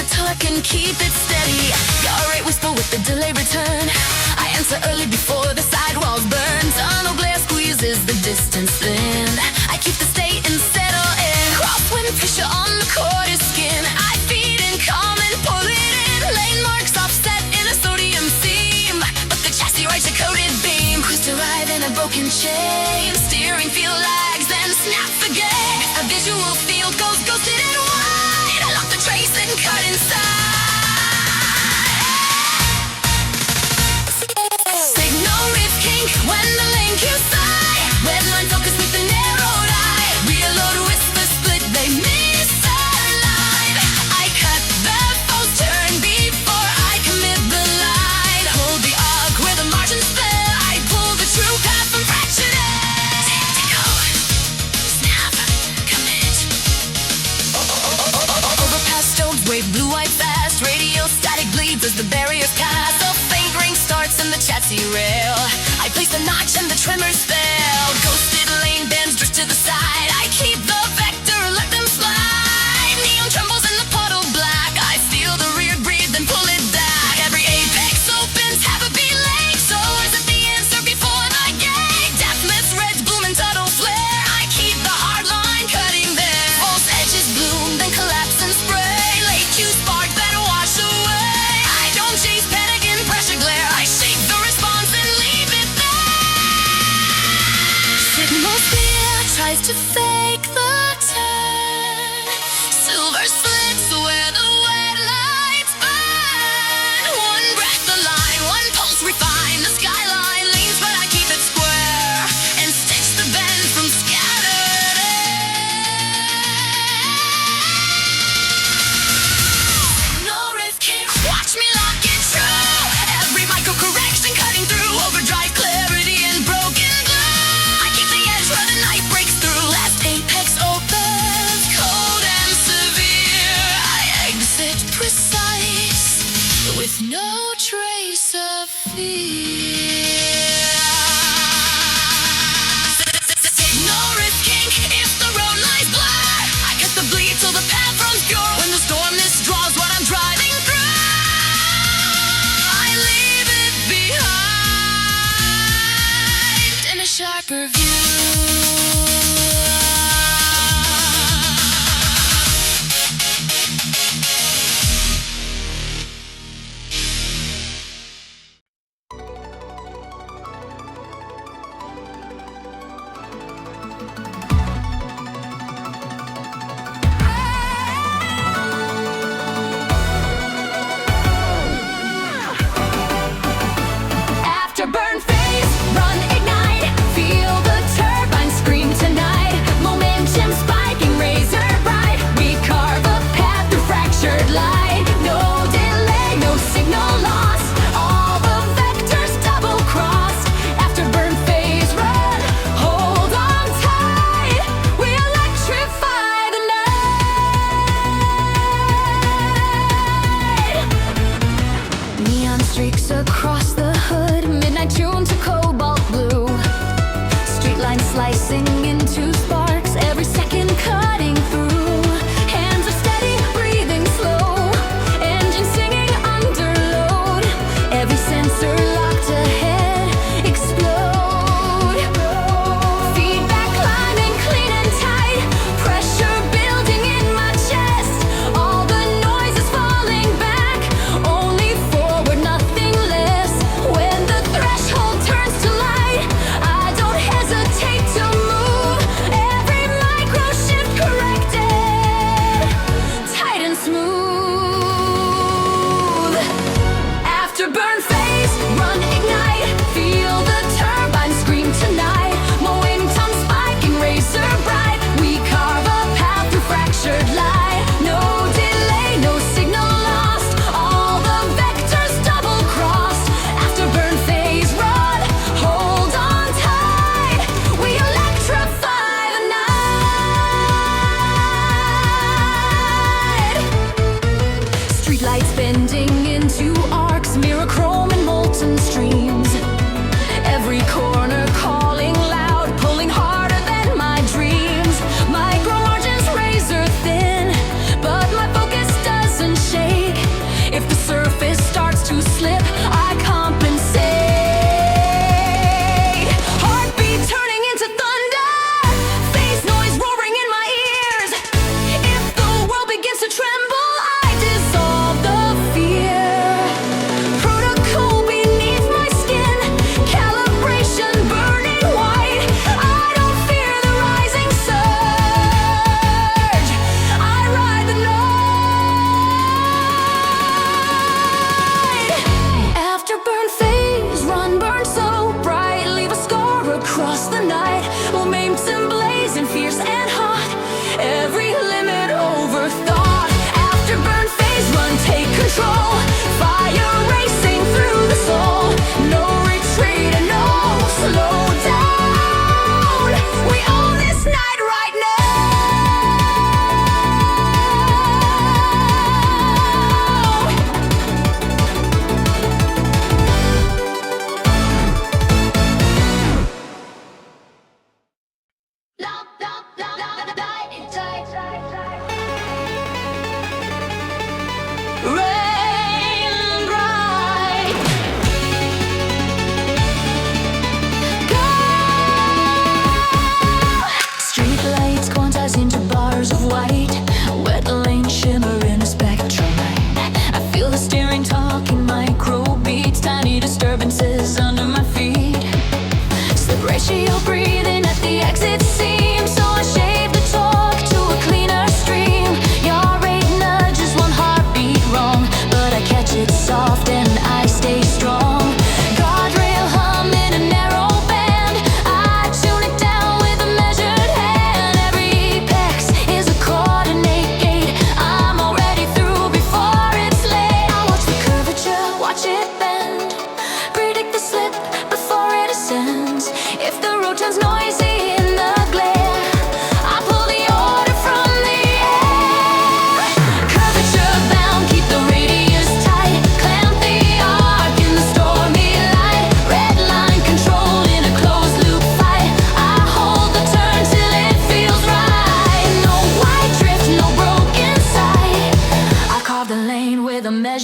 plateau, I can keep it steady. Alright, whisper with the delay return. I answer early before the sidewalls burn. Tunnel glare squeezes the distance thin. I keep the state and settle in. Crosswind pressure on the quarter skin. I feed in calm and pull it in. Lane marks offset in a sodium seam, but the chassis rides a coated beam. Cruise to ride in a broken chain. Steering feel lags, then snap the gate. A visual field goes ghosted and wide. I lock the trace and cut inside. Signal Rift Kink when the lane cues side. Red line focus with the narrowed eye. Reload whisper split, they misalign. I cut the false turn before I commit the line. Hold the arc where the margins fell. I pull the true path from fractured edge. Go, snap, commit. Overpass stoves, wave blue white fast. Radio static bleeds as the barriers pass. A faint ring starts in the chassis rail. I place a notch and the tremors fail. Ghosted lane bends drift to the side. I keep the vector, let them slide. Neon trembles in the puddle black. I feel the rear breathe, then pull it back. Every apex opens, have a beat lane. So is it the answer before the gate? Deathless reds bloom and tuttle flare. I keep the hard line cutting there. False edges bloom, then collapse and spray. Late Q spark, then wash away. I don't chase panic in pressure glare. I shape the response and leave it there. Signal spear tries to fake the turn. Silver slits where the wet lights burn. One breath align, one pulse refine. The skyline leans, but I keep it square and stitch the bend from scattered air. Signal Rift Kink, watch me lock it true. Every micro correction cutting through. Overdrive clarity and broken glue. I keep the edge where the knife breaks through. Last apex opens, cold and severe. I exit precise with no trace of fear. Signal Rift Kink, if the road lies black, I cut the bleed till the path runs pure. When the storm misdraws what I'm driving through, I leave it behind in a sharper view.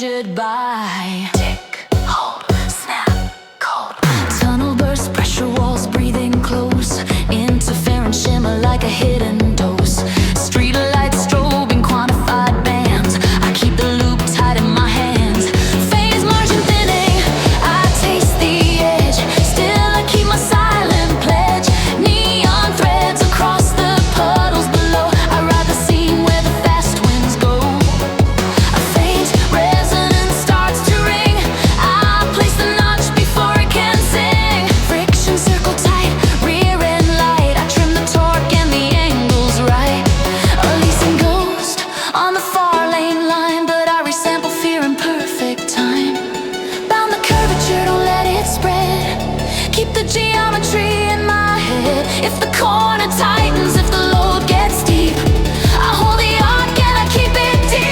measured by tick, hold, snap, cold. Tunnel burst, pressure walls breathing close. Interference shimmer like a hidden dose. Street lights strobing quantified bands. I keep the loop tight in my hands. Phase margin thinning, I taste the edge. Still I keep my silent pledge. Neon threads across the puddles below. I ride the scene where the fast winds go. A faint resonance starts to ring. I place the notch before it can sing. Friction circle tight, rear end light. I trim the torque and the angles right. Releasing ghost on the far lane line, but I resample fear in perfect time. Bound the curvature, don't let it spread. Keep the geometry in my head. If the corner tightens, if the load gets deep, I hold the arc and I keep it deep.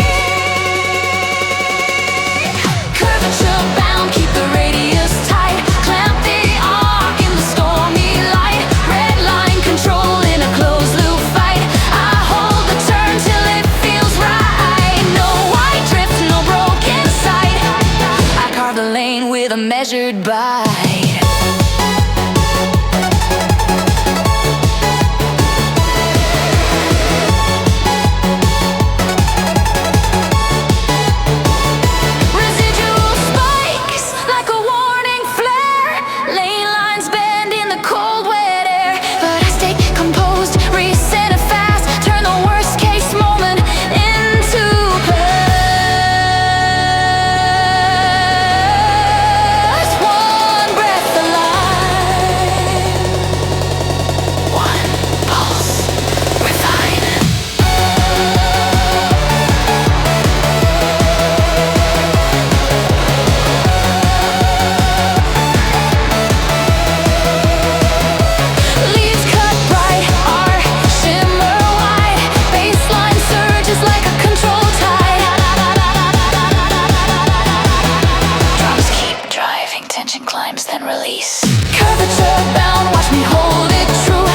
Curvature bound, keep the radius tight. Clamp the arc in the stormy light. Red line control in a closed loop fight. I hold the turn till it feels right. No white drift, no broken sight. I carve the lane with a measured bite. Residual spikes like a warning flare. Lane lines bend in the cold wet air, but I stay composed, reset it fast. Turn the worst case moment into plus one breath alive. One pulse refine. Leaves cut bright, arc shimmer wide. Baseline surges like a control tide. Drums keep driving, tension climbs, then release. Curvature bound, watch me hold it true.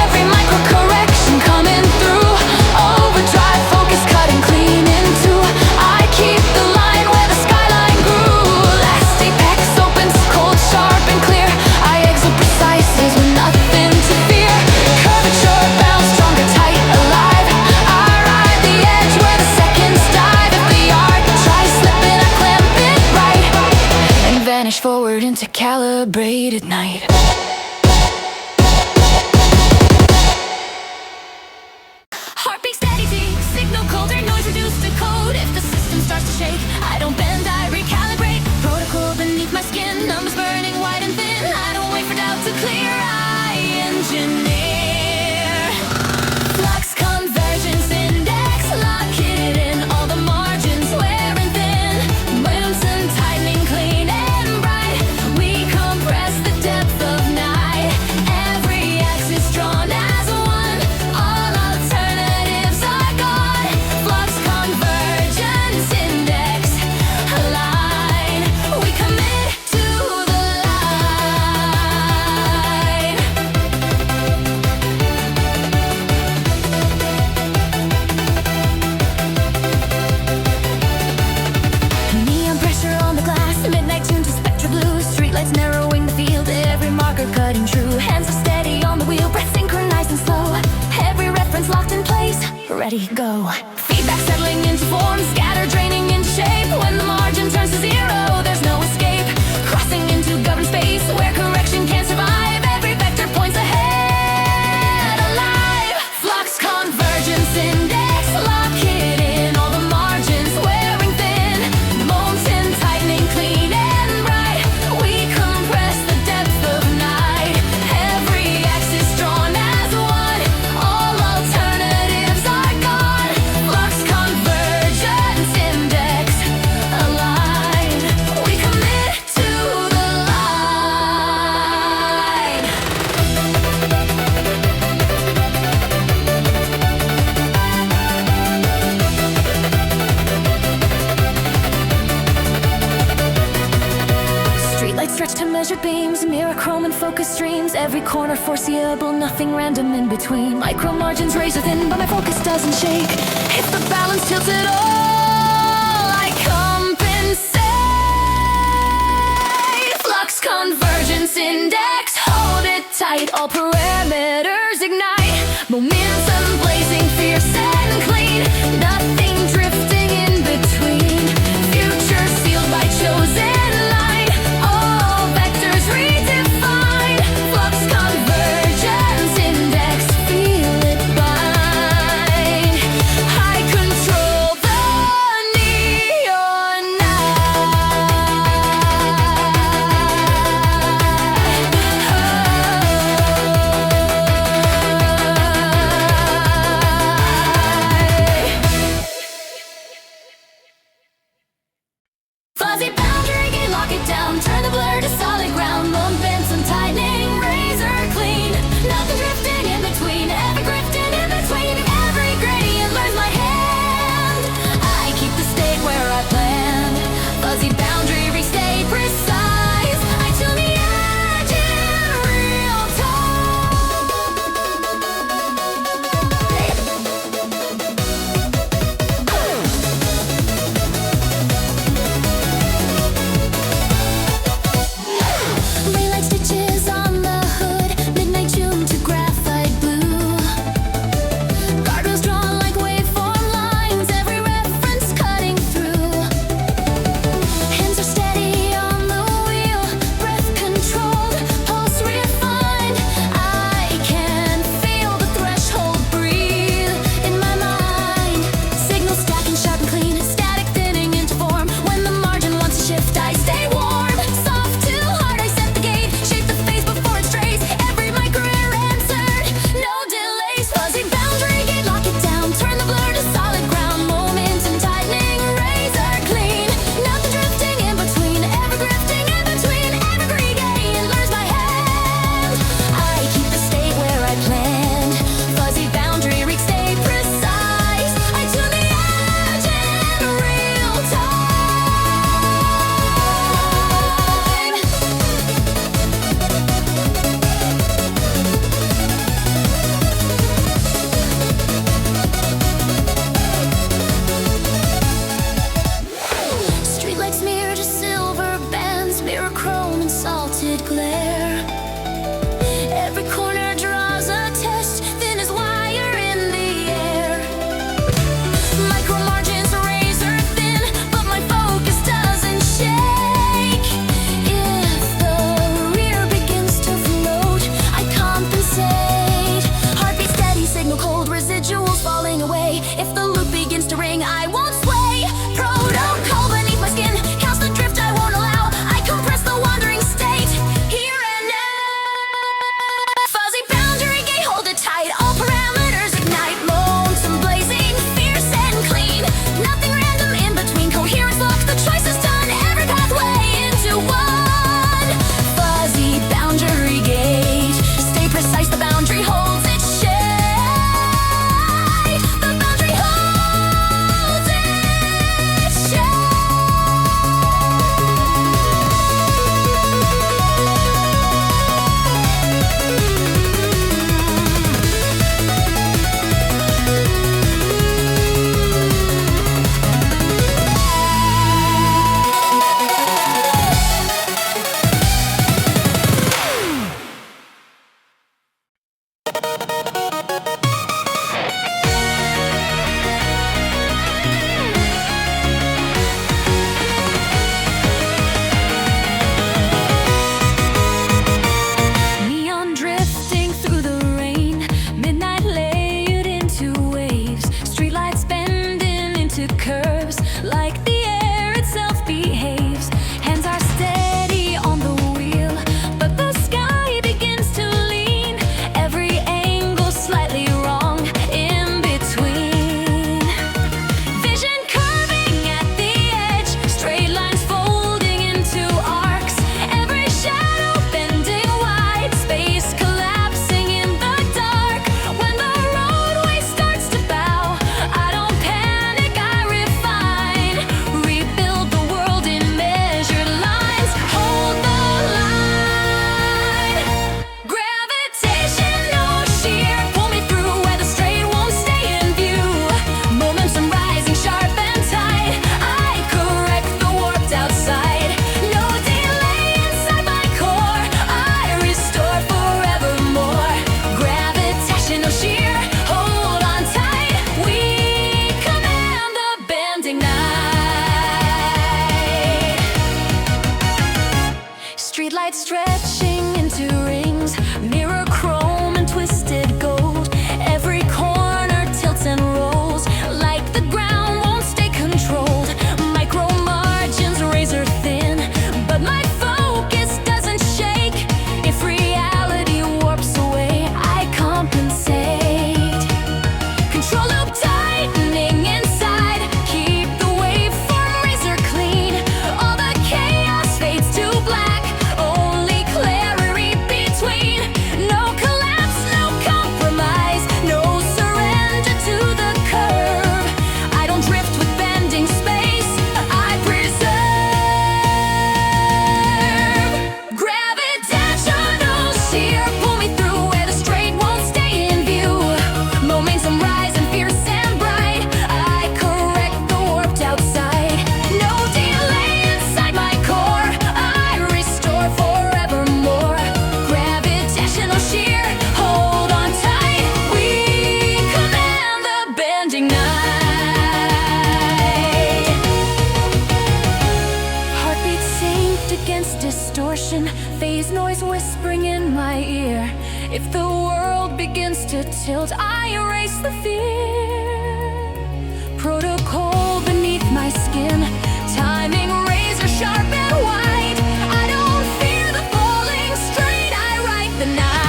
Every micro correction coming through. Overdrive, focus cutting clean in two. I keep the line where the skyline grew. Last apex opens, cold, sharp, and clear. I exit precise, there's nothing to fear. Curvature bound, stronger, tight, alive. I ride the edge where the seconds dive. If the arc tries slipping, I clamp it right and vanish forward into calibrated night. Heartbeat steady beat, signal colder, noise reduced to code. If the system starts to shake, I don't bend, I recalibrate. Protocol beneath my skin, numbers burning white and thin. I don't wait for doubt to clear, I engineer. Flux convergence index, lock it in, all the margins wearing thin. Mountain tightening, clean and bright. We compress the depth of night. Every axis drawn as one. All alternatives are gone. Flux convergence index, align. We commit to the line. Neon pressure on the glass, midnight tune to spectra blue. Streetlights narrowing the field, every marker cutting true. Hands are steady on the wheel, breath synchronized and slow. Every reference locked in place, ready, go. Feedback settling into form, scatter draining into shape. When the margin turns to zero, there's no escape. Crossing into governed space, where correction can't survive. Every vector points ahead, alive. Flux convergence index, lock it in, all the margins wearing thin. Molten tightening, clean and bright. We compress the depth of night. Every axis drawn as one. All alternatives are gone. Flux convergence index, align. We commit to the line. Streetlights stretch to measured beams, mirror chrome and focus streams. Every corner foreseeable, nothing random in between. Micro margins razor thin, but my focus doesn't shake. If the balance tilts at all, I compensate. light, all parameters ignite. Momentum blazing, fierce and clean. Nothing drifting in between. Future sealed by chosen light. All vectors redefined. Flux convergence index, feel it bind. I control the neon night. If the world begins to tilt, I erase the fear. Protocol beneath my skin, timing razor sharp and white. I don't fear the falling straight, I write the night.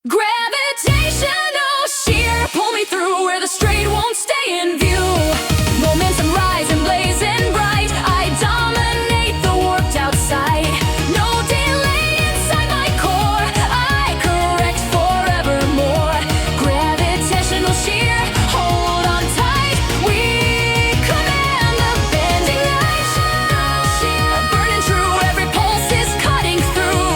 Gravitational shear, pull me through where the straight won't stay in view. Momentum rise and blazing bright, I dominate the warped outside. No delay inside my core, I correct forevermore. Gravitational shear, hold on tight, we command the bending night. Burning true, every pulse is cutting through.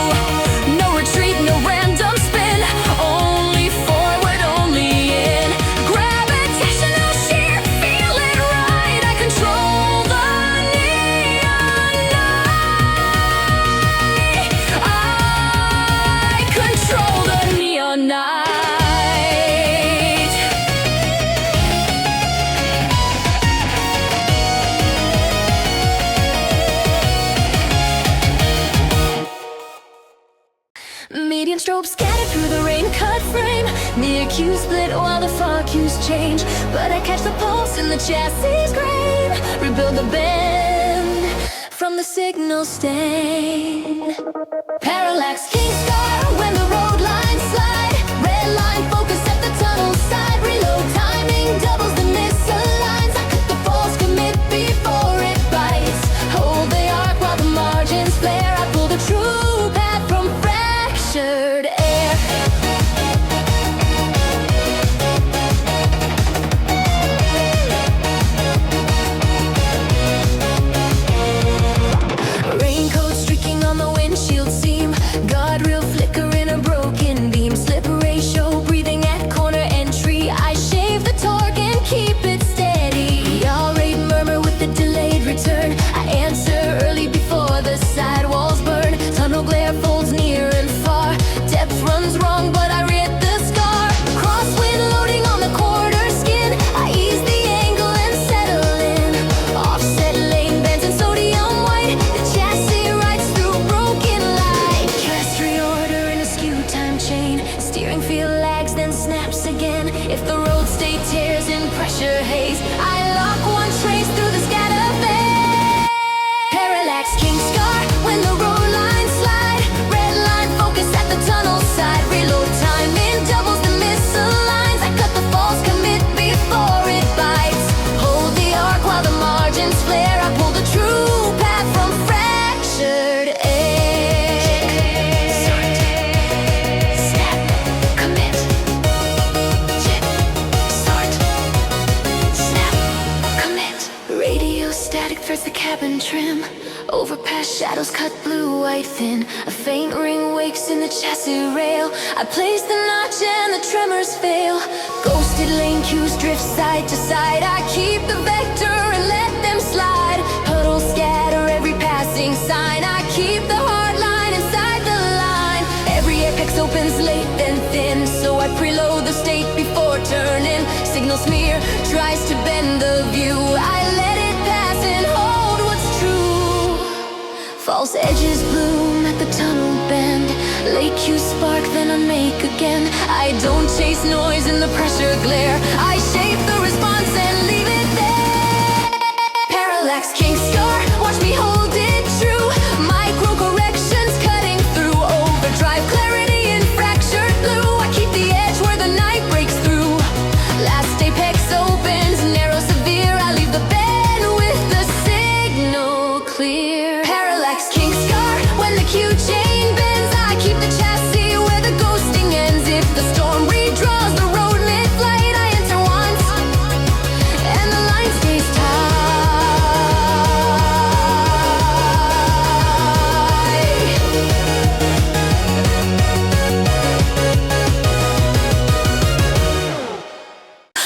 No retreat, no random spin, only forward, only in. Gravitational shear, feel it right, I control the neon night. I control the neon night. Median strobe scattered through the rain-cut frame. Near cues split while the far cues change. But I catch the pulse in the chassis grain. Rebuild the bend from the signal stain. Parallax Kink Scar when the road lines slide. Red line focus at the tunnel side. Reload timing doubles the misaligns. I cut the false commit before it bites. Hold the arc while the margins flare. I pull the true path from fractured air. Raincoat streaking on the windshield seam. Guardrail flicker in a broken beam. Slip ratio breathing at corner entry. I shave the torque and keep it steady. Y'all rate murmur with the delayed return. I answer early before the sidewalls burn. Tunnel glare folds near and far. Depth runs wrong, but I rid the scar. Crosswind loading on the quarter skin. I ease the angle and settle in. Offset lane bends in sodium white. The chassis rides through broken light. Cast reorder in a skew time chain. Steering feel lags, then snaps again. If the road state tears in pressure haze, I lock one trace through the scatter phase. Parallax Kink Scar when the road lines slide. Red line focus at the tunnel side. Reload timing doubles the misaligns. I cut the false commit before it bites. Hold the arc while the margins flare. I pull the true path from fractured edge. Snap, commit, chip, start, snap, commit. Radio static threads the cabin trim. Overpass shadows cut blue-white thin. A faint ring wakes in the chassis rail. I place the notch and the tremors fail. Ghosted lane cues drift side to side. I keep the vector and let them slide. Puddles scatter every passing sign. I keep the hard line inside the line. Every apex opens late then thin. So I preload the state before turning. Signal smear tries to bend the view. I let it pass and hold what's true. False edges bloom at the tunnel bend. Late cues spark, then unmake again. I don't chase noise in the pressure glare. I shape the response and leave it there. Parallax Kink Scar, watch me hold it true. Micro corrections cutting through. Overdrive clarity in fractured blue. I keep the edge where the night breaks through. Last apex opens, narrow severe. I leave the bend with the signal clear. Parallax Kink Scar when the cue chain bends. I keep the chassis where the ghosting ends. If the storm redraws the road mid-flight, I enter once and the line stays tight.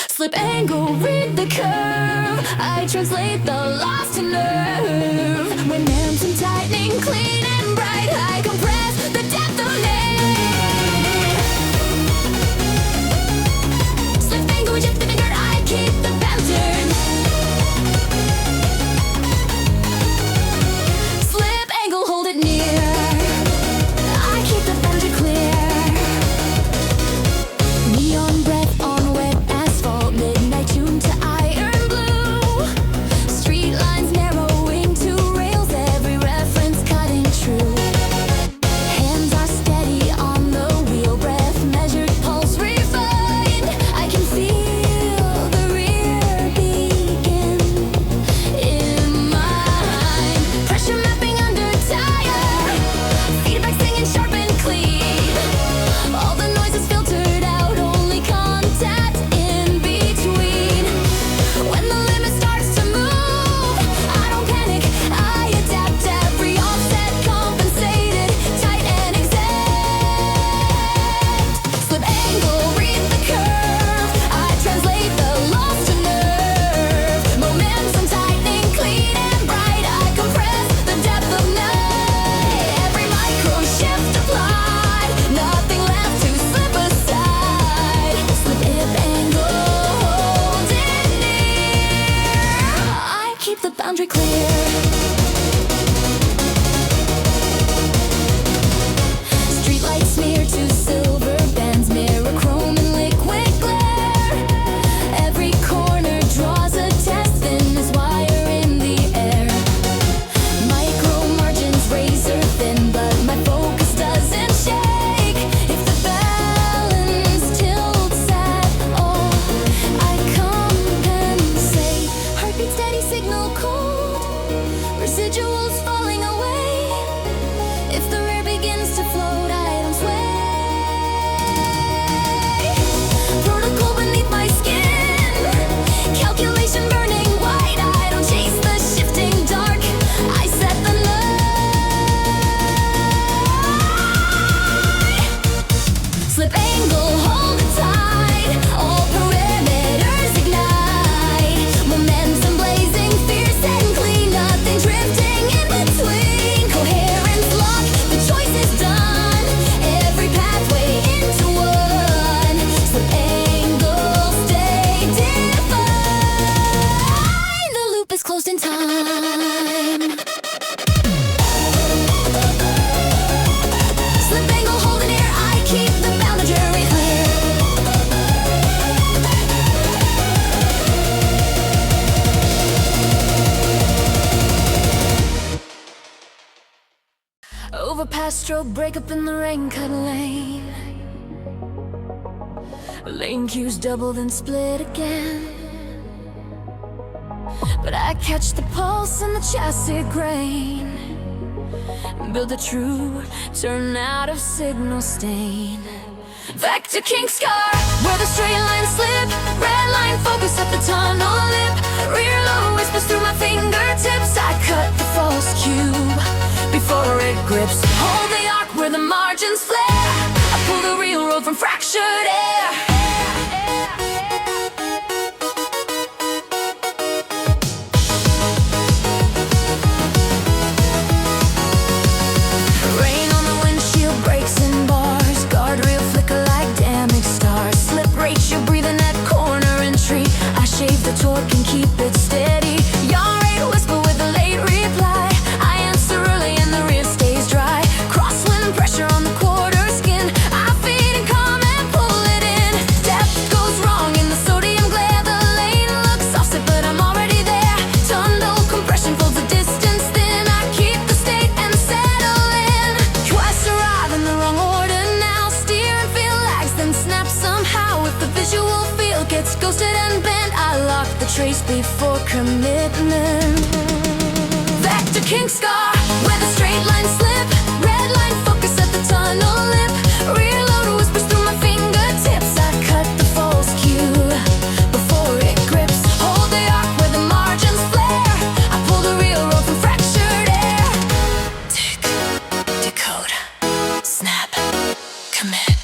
Slip angle, read the curve. I translate the loss to nerve. When momentum tightening, clean and bright, I compress the depth of it. Slip angle, reject the finger, I keep the pattern. Slip angle, hold it near. strobe, break up in the rain-cut lane. Lane queues double, then split again. But I catch the pulse in the chassis grain, build a true turnout of signal stain. Vector Kink Scar, where the straight lines slip. Red line focus at the tunnel lip. Rear low whispers through my fingertips. I cut the false cube before it grips. Hold the arc where the margins flare. I pull the real road from fractured air. Rain on the windshield, brakes and bars. Guardrail flicker like damaged stars. Slip ratio, breathing at corner entry. I shave the torque and keep it steady. Yaw rate whisper with a late reply. I answer early and the rear stays dry. Crosswind pressure on the quarter skin. I feed and calm and pull it in. Depth goes wrong in the sodium glare. The lane looks offset but I'm already there. Tunnel compression folds the distance thin. I keep the state and settle in. Twice arrive in the wrong order now. Steer and feel lags then snap somehow. If the visual field gets ghosted and bent, I lock the trace before commitment. Vector Kink Scar, where the straight lines slip. Red line focus at the tunnel lip. Rear load whispers through my fingertips. I cut the false cue before it grips. Hold the arc where the margins flare. I pull the real road from fractured air. Tick, decode, snap, commit.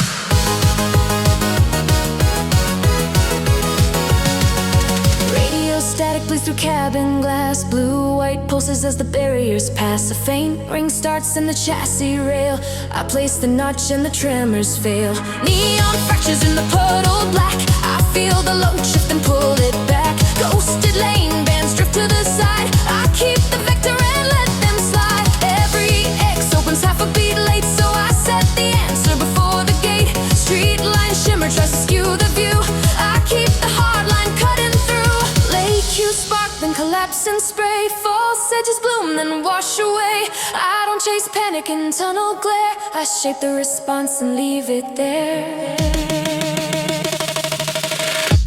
Radio static bleeds through cabin glass. Blue-white pulses as the barriers pass. A faint ring starts in the chassis rail. I place the notch and the tremors fail. Neon fractures in the puddle black. I feel the load shift and pull it back. Ghosted lane bands drift to the side. I keep the vector and let them slide. Every X opens half a beat late, so I set the answer before the gate. Street line shimmer tries to skew the view. I keep the hard line cutting through. Lake you spark, then collapse and spray. False edges bloom, then wash away. I don't chase panic in tunnel glare. I shape the response and leave it there.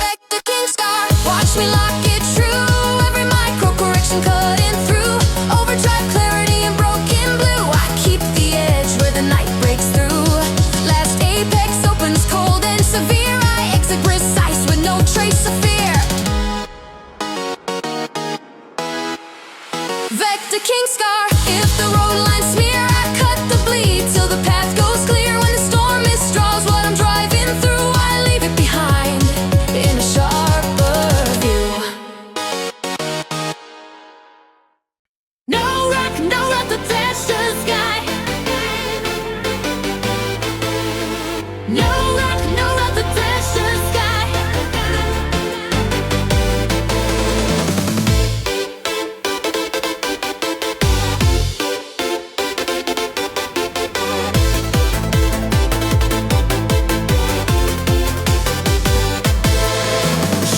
Vector Kink Scar, watch me lock it true. Every micro correction cutting through. Overdrive clarity and broken blue. I keep the edge where the night breaks through. Last apex opens cold and severe. I exit precise with no trace of fear. Vector Kink Scar, if the road lines smear, I cut the bleed till the path goes clear. When the storm misdraws what I'm driving through, I leave it behind in a sharper view. No rock to touch the sky. No rock to touch the sky.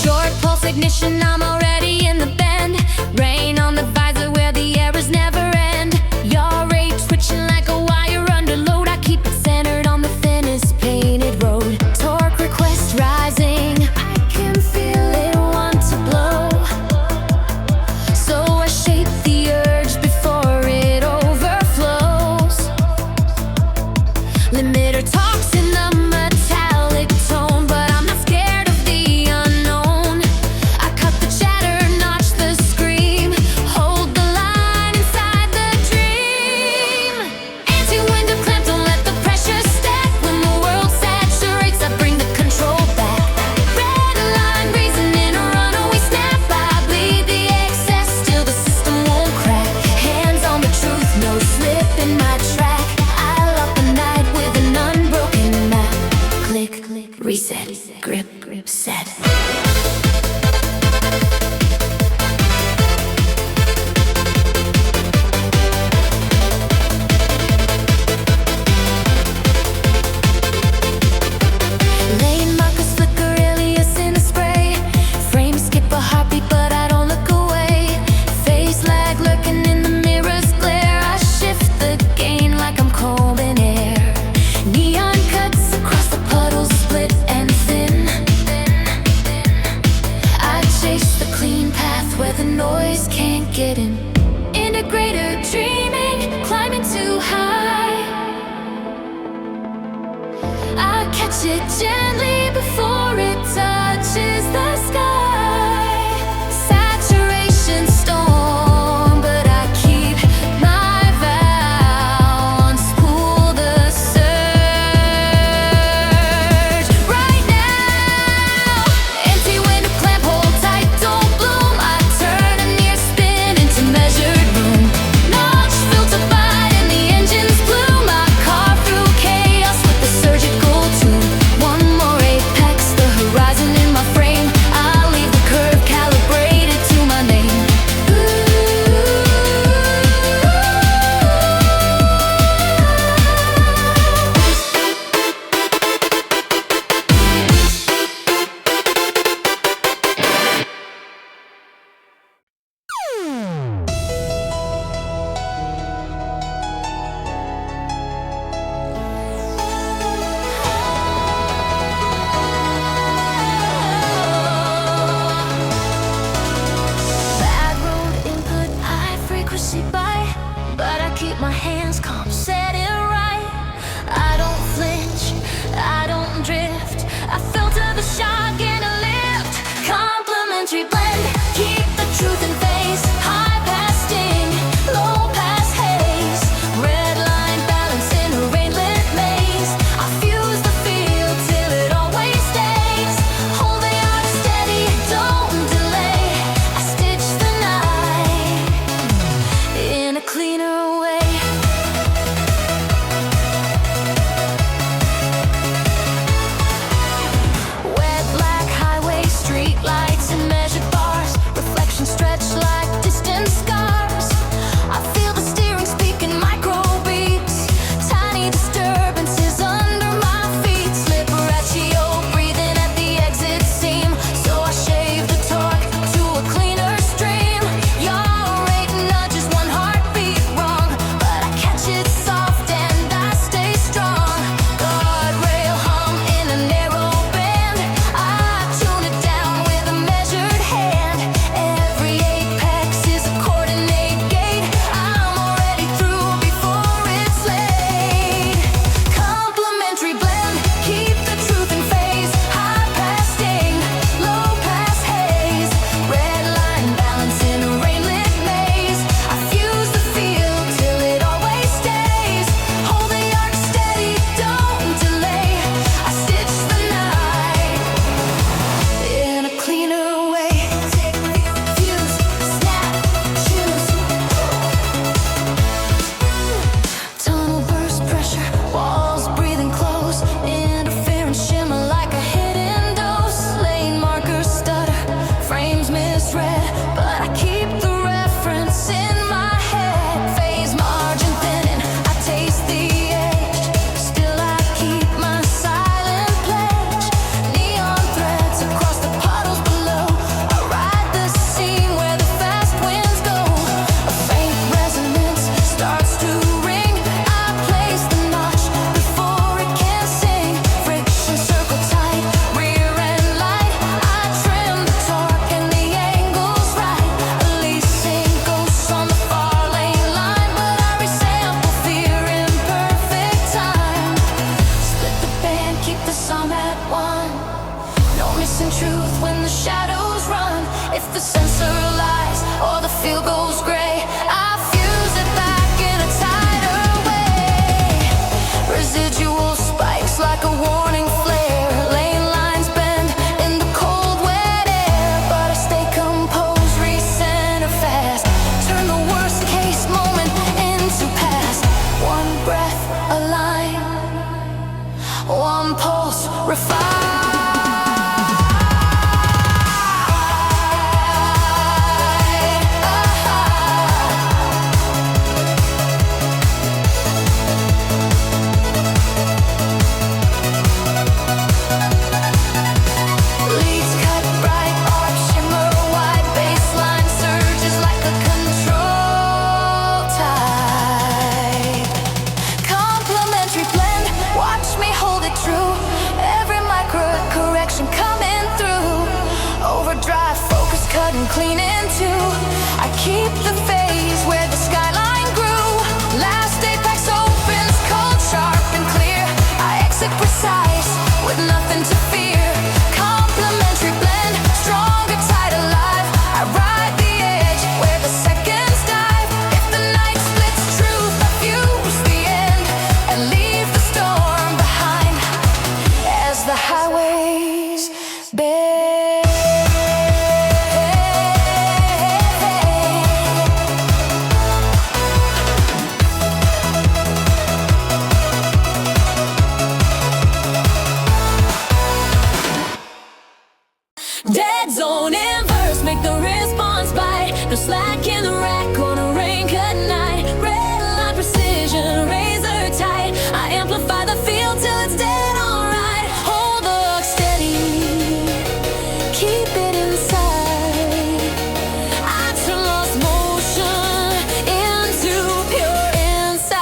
Short pulse ignition, I'm already in the bend. Rain on the visor where the errors never end. Yaw rate twitching like a wire under load. I keep it centered on the thinnest painted road. Torque request rising, I can feel it want to blow. So I shape the urge before it overflows. Limiter talks in the metallic tone, but I'm not scared of the unknown. I cut the chatter, notch the scream. Hold the line inside the dream. Anti-window clamp, don't let the pressure stack. When the world saturates, I bring the control back. Red line reasoning, runaway snap. I bleed the excess, still the system won't crack. Hands on the truth, no slip in my track. I lock the night with an unbroken map. Click, reset, grip, set. Lane markers flicker, alias in the spray. Frame skip a heartbeat, but I don't look away. Face lag lurking in the mirror's glare. I shift the gain like I'm cold getting into greater dreaming, climbing too high. I catch it gently before it touches the sky. Saturation storm, but I keep my vows. Pull the surge right now. Empty window clamp, hold tight, don't bloom. I turn a near spin into measured room. Notch filter fight and the engines bloom. I carve through chaos with the surgical tune. One more apex, the horizon in my frame. I leave the curve calibrated to my name. Bad road input, high frequency buy, but I keep my hands calm, set it right. I don't flinch, I don't drift. I filter the shock and a lift. Complementary blend, keep the truth in phase. High pass sting, low pass haze. Red line balance in a rainlit maze. I fuse the field till it always stays. Hold the arc steady, don't delay. I stitch the night in a cleaner way. Wet black highway, street lights and measured bars. Reflections stretch like distant scars. I feel the steering speaking microbeats. Tiny disturbances under my feet. Slip ratio, breathing at the exit seam. So I shave the torque to a cleaner stream. Your rate nudges one heartbeat wrong, but I catch it soft and I stay strong. Guardrail hum in a narrow band. I tune it down with a measured hand. Every apex is a coordinate gate. I'm already through before it's late. Complementary blend, keep the truth in phase. High pass sting, low pass haze. Red line balance in a rainlit maze. I fuse the field till it always stays. Hold the arc steady, don't delay. I stitch the night in a cleaner way. Tick, fuse, snap, choose. Tunnel burst pressure, walls breathing close. Interference shimmer like a hidden dose. Lane markers stutter, frames misread, but I keep the reference in my head. Phase margin thinning, I taste the edge. Still I keep my silent pledge. Neon threads across the puddles below. I ride the scene where the fast winds go. A faint resonance starts to ring. I place the notch before it can sing. Friction circle tight, rear end light. I trim the torque and the angle's right. Releasing ghosts on the far lane line, but I resample fear in perfect time. Split the band, keep the sum at one. No missing truth when the shadows run. If the sensor lies or the field goes gray, I fuse it back in a tighter way. Residual spikes like a warning flare. Lane lines bend in the cold wet air, but I stay composed, recenter fast. Turn the worst case moment into past. One breath, a line. One pulse, refine. cutting clean in two. I keep the phase where the skyline grew. Last apex opens cold, sharp and clear. I exit precise with nothing to fear. Complementary blend, stronger, tight, alive. I ride the edge where the seconds dive. If the night splits truth, I fuse the end and leave the storm behind as the highways bend. Dead zone inverse, make the response bite. No slack in the rack on a rain cut night. Red line precision, razor tight. I amplify the feel till it's dead on right. Hold the hook steady, keep it inside. I turn lost motion into pure insight.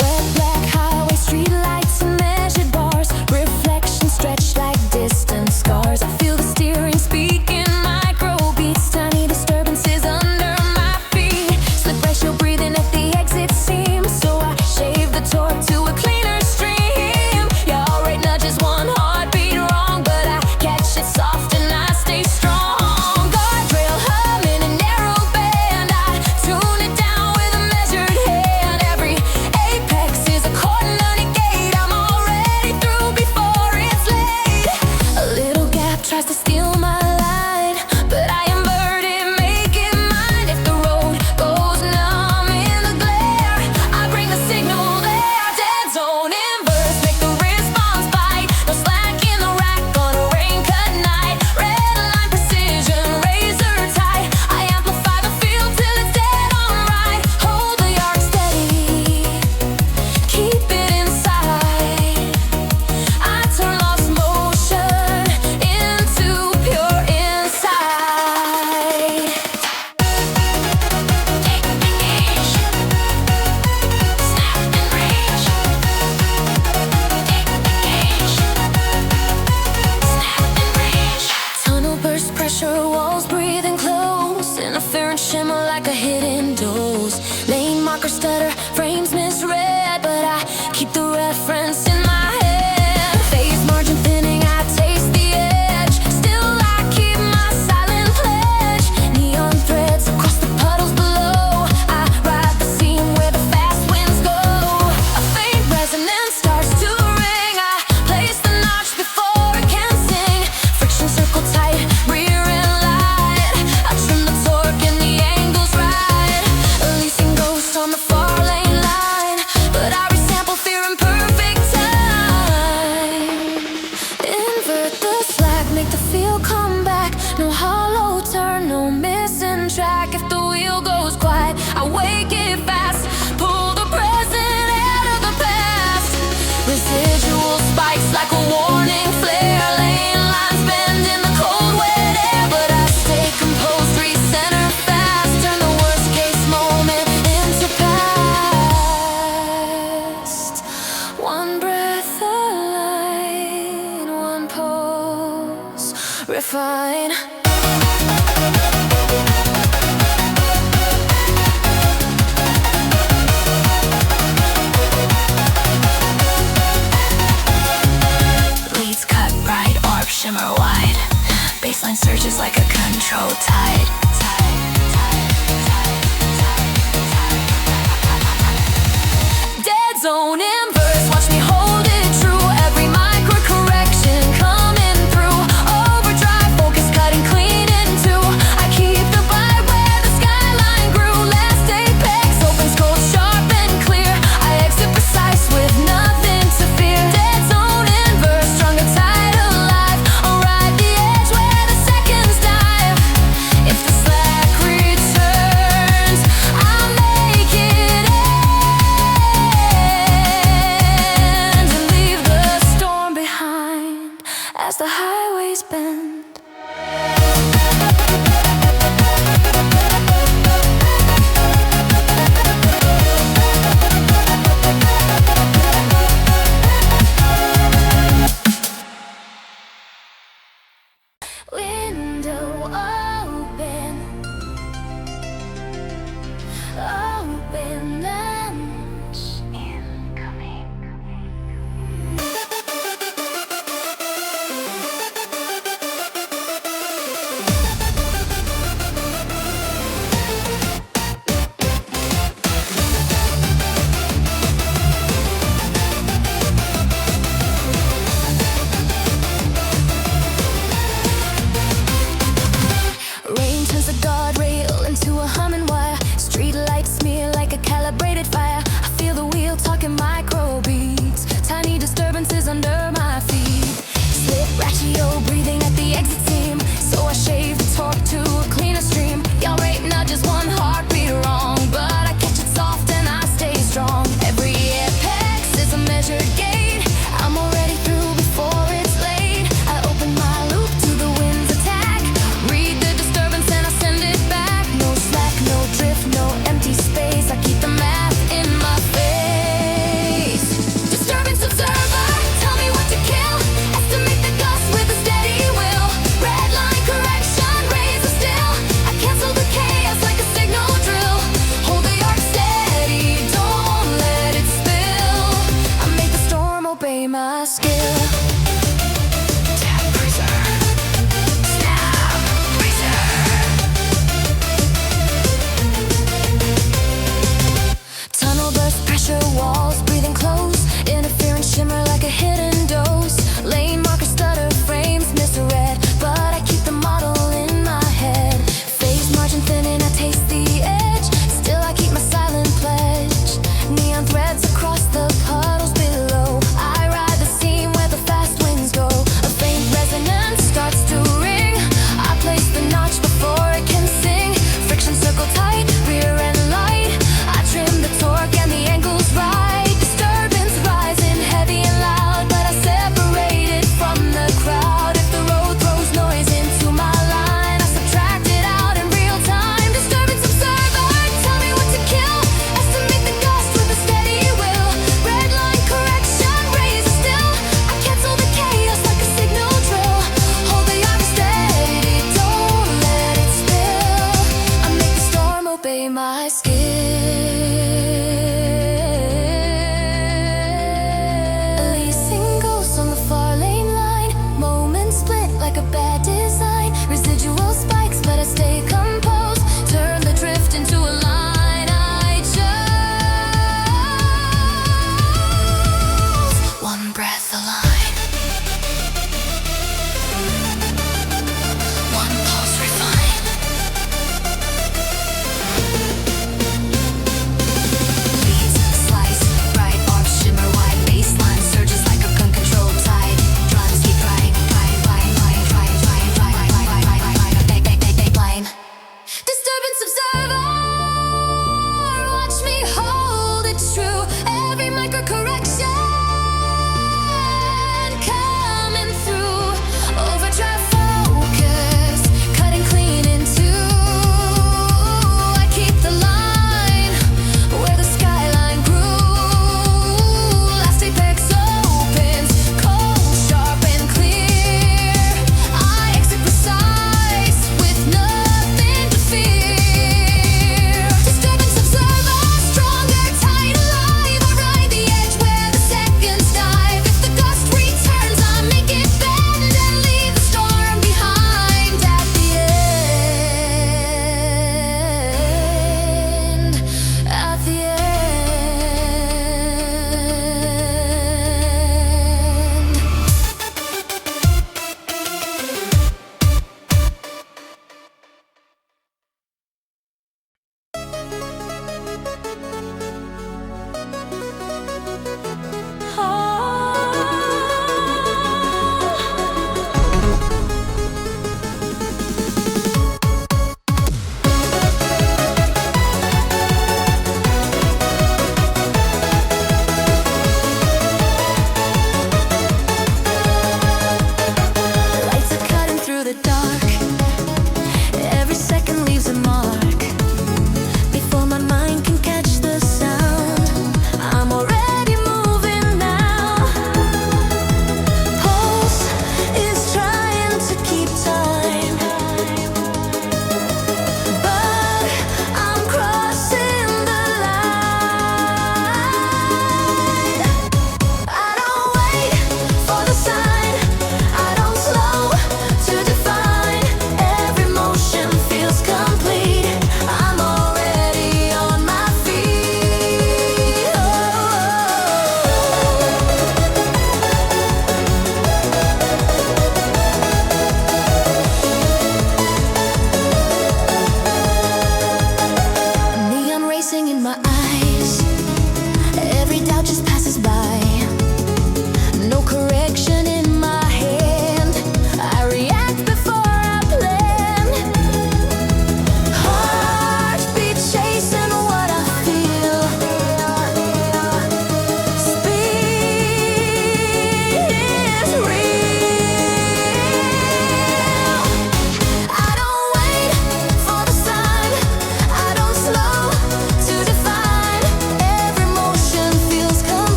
Wet black highway, street lights and measured bars. Reflections stretch like distant scars. I feel the steering speaking micro beats. Tiny disturbances under my feet. Slip ratio breathing at the exit seam. So I shave the torque to a cleaner stream. Yeah, alright, not just one heartbeat wrong, but I catch it soft and I stay strong. Guardrail humming a narrow band. I tune it down with a measured hand. Every apex is a coordinate gate. I'm already through before it's late. A little gap tries to steal my line, but I invert it, make it mine. If the road goes numb in the glare, I bring the signal there. Dead zone inverse, make the response bite. No slack in the rack on a rain cut night. Red line precision, razor tight. I amplify the feel till it's dead on right. Hold the arc steady, keep it inside. I turn lost motion into pure insight. Take the gauge, snap and rage. Take the gauge, snap and rage. Tunnel burst pressure, walls breathing close. Interference shimmer like a hidden dose. Lane marker stutter, frames misread, but I keep the reference in my head. Phase margin thinning, I taste the edge. Still I keep my silent pledge. Neon threads across the puddles below. I ride the seam where the fast winds go. A faint resonance starts to ring. I place the notch before it can sing. Friction circle tight, rear and light. I trim the torque and the angles right. Releasing ghost on the far lane line, but I resample fear in perfect time. Invert the slack, make the feel come back. No hollow turn, no missing track. If the wheel goes quiet, I wake it fast. Pull the present out of the past. Residual spikes like a warning flare. Lane lines bend in the cold wet air, but I stay composed, recenter fast. Turn the worst case moment into past. One breath align, one pose refine. Leads cut bright, orb shimmer wide. Baseline surges like a control tide. Dead zone inverse, watch me hold it true. Every micro correction coming through. Overdrive, focus cutting clean in two. I keep the bite where the skyline grew. Last apex opens cold, sharp and clear. I exit precise with nothing to fear. Dead zone inverse, stronger, tight, alive. I'll ride the edge where the seconds dive. If the slack returns, I'll make it end. I stay composed, turn the drift into a line I chose. One breath alive.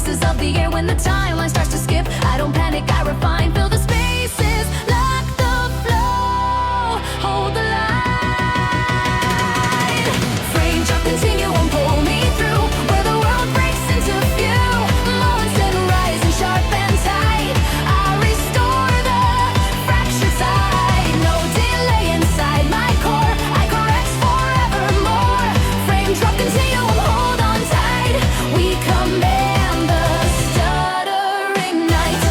pieces of the air when the timeline starts to skip. I don't panic, I refine, fill the spaces, lock the flow, hold the line. Frame drop continuum, pull me through where the world breaks into view. Moments that rise and sharp and tight. I restore the fractured side. No delay inside my core. I correct forevermore. Frame drop continuum, hold on tight. We command the stuttering night.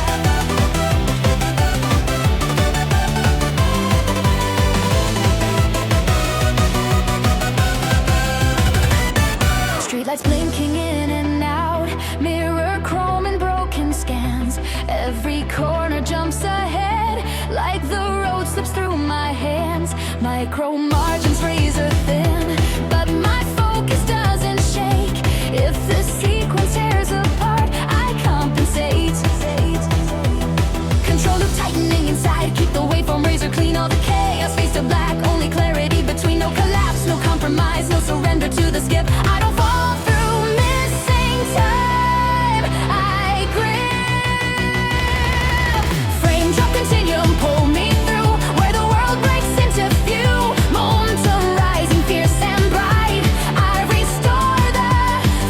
Streetlights blinking in and out, mirror chrome and broken scans. Every corner jumps ahead, like the road slips through my hands. Micro margins razor thin, but my focus doesn't shake. If the sequence tears apart, I compensate. Control loop tightening inside, keep the waveform razor clean. All the chaos fades to black, only clarity between. No collapse, no compromise, no surrender to the skip. I don't fall through missing time, I grip. Frame drop continuum, pull me through where the world breaks into view. Momentum rising, fierce and bright. I restore the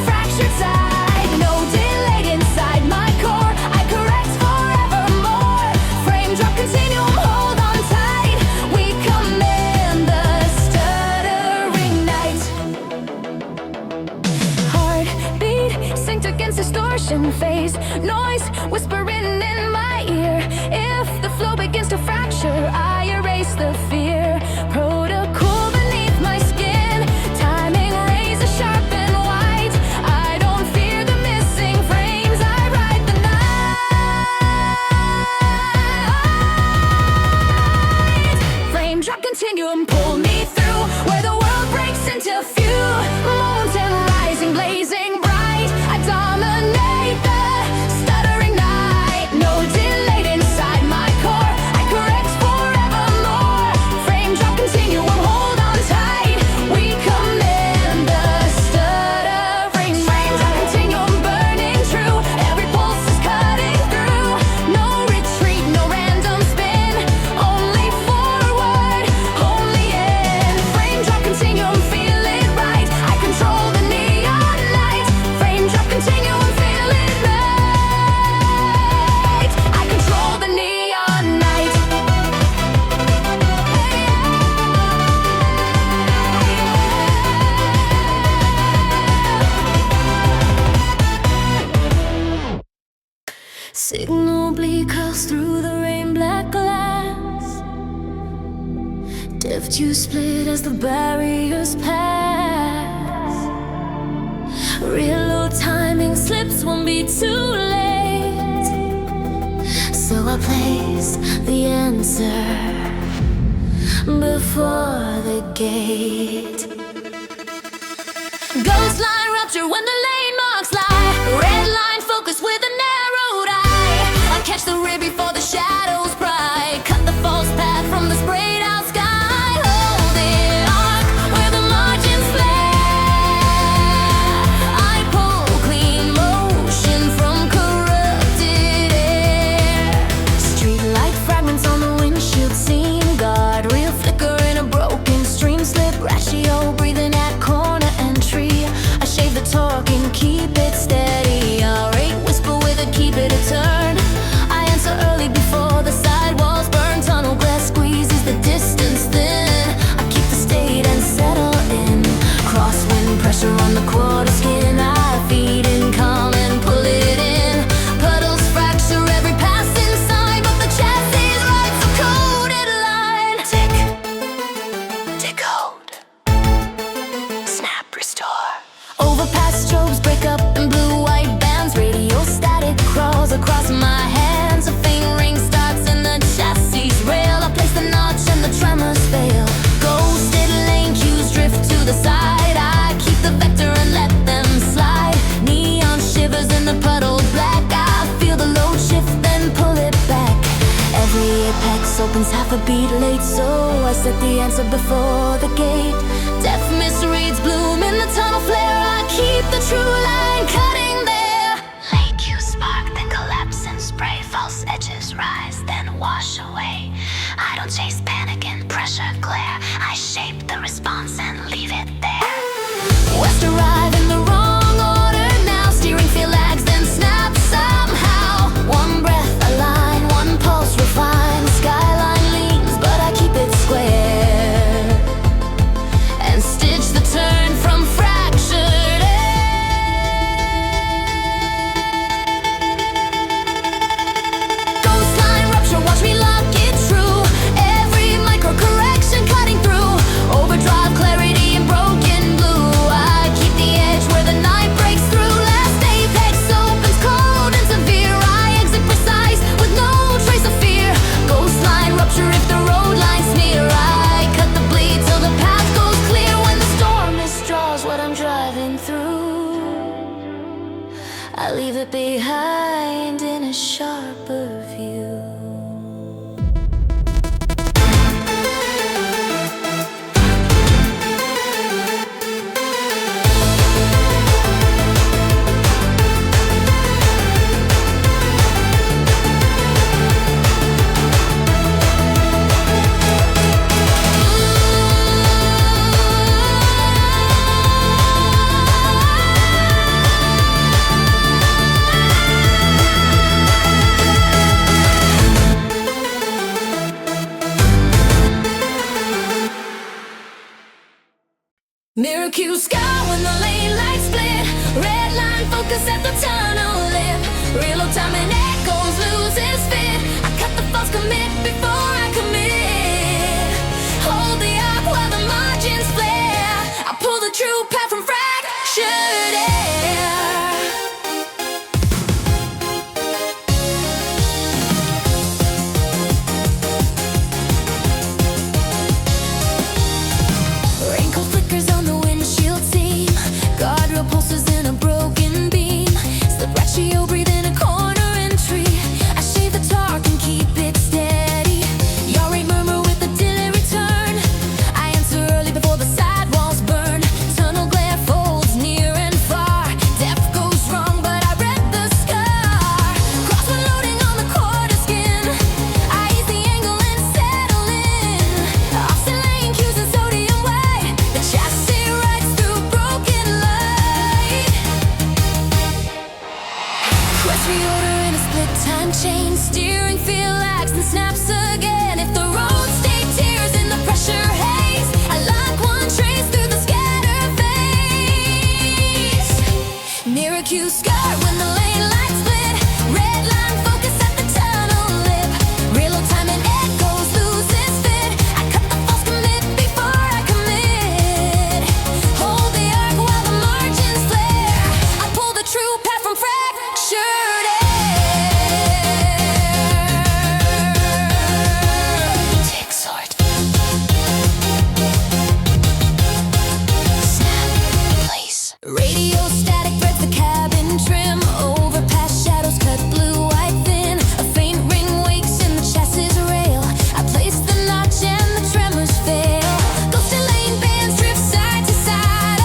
fractured side. No delay inside my core. I correct forevermore. Frame drop continuum, hold on tight. We command the stuttering night. Heartbeat synced against distortion phase. Noise whispering in my ear. If the flow begins to fracture, I erase the fear. Protocol beneath my skin. Timing razor sharp and white. I don't fear the missing frames. I ride the night. Frame drop continuum, pull me through where the world breaks into view. Mountain rising, blazing bright. I dominate the stuttering night. No delay inside my core. I correct forevermore. Frame drop continuum, hold on tight. We command the stuttering frame drop continuum, burning true. Every pulse is cutting through. No retreat, no random spin. Only forward, only in. Frame drop continuum, feel it right. I control the neon light. Frame drop continuum, feel it right. I control the neon night. Signal bleed curls through the rain black glass. Depth you split as the barriers pass. Real low timing slips, won't be too late. So I place the answer before the gate. Ghost line rupture when the lane marks lie. Red line focus with a narrowed eye. I catch the rib before the shadows pry. Cut the false path from the sprayed out sky. Hold it arc where the margins flare. I pull clean motion from corrupted air. Street light fragments on the windshield scene. Guard real flicker in a broken stream. Slip ratio breathing at corner entry. I shave the torque and keep it steady. I'll rate whisper with a keep it a turn. I answer early before the sidewalls burn. Tunnel glass squeezes the distance thin. I keep the state and settle in. Crosswind pressure on the quarter skin. I feed in calm and pull it in. Puddles fracture every passing sign, but the chassis writes a coded line. Tick, decode, snap, restore. Overpass strobes break up in blue-white bands. Radio static crawls across my hands. A fingering starts in the chassis rail. I place the notch and the tremors fail. Ghosted lane cues drift to the side. I keep the vector and let them slide. Neon shivers in the puddle black. I feel the load shift, then pull it back. Every apex opens half a beat late, so I set the answer before the gate. Death misreads bloom in the tunnel flare. I keep the true line cutting there. Lake rise, then wash away. I don't chase panic and pressure glare. I shape the response and leave it there. West arrive in the wrong order now. Steering feel lags, then snaps somehow. One breath, a line, one pulse refine. Skyline leans, but I keep it square. And stitch the turn from fractured air. Ghost line rupture, watch me lock it true. Every micro correction cutting through. Overdrive clarity and broken blue. I keep the edge where the night breaks through. Last apex opens cold and severe. I exit precise with no trace of fear. Ghost line rupture if the road lines smear. I cut the bleed till the path goes clear. When the storm misdraws what I'm driving through, I leave it behind in a sharper view. Mirror cue scar when the lane lights split. Red line focus at the tunnel lip. Real time and echoes loses fit. I cut the false commit before I commit. Hold the arc while the margins flare. I pull the true path from fractured air. Raincoat flickers on the windshield seam. Guardrail pulses in a broken beam. Slip ratio, breathe in a corner entry. I shave the torque and keep it steady. Yari murmur with a delay return. I answer early before the sidewalls burn. Tunnel glare folds near and far. Depth goes wrong, but I read the scar. Crosswind loading on the quarter skin. I ease the angle and settle in. Offset lane cues and sodium white. The chassis rides through broken light. Quest reorder in a split time change. Steering feel lags and snaps again. If the road stay tears in the pressure haze, I lock one trace through the scatter phase. Mirror cue scar when the lane lights split. Red line focus at the tunnel lip. Real time and echoes loses fit. I cut the false commit before I commit. Hold the arc while the margins flare. I pull the true path from fractured air. Tick sort. Snap, place. Radio static breaks the cabin trim. Overpass shadows cut blue white thin. A faint ring wakes in the chassis rail. I place the notch and the tremors fail. Ghosted lane bands drift side to side.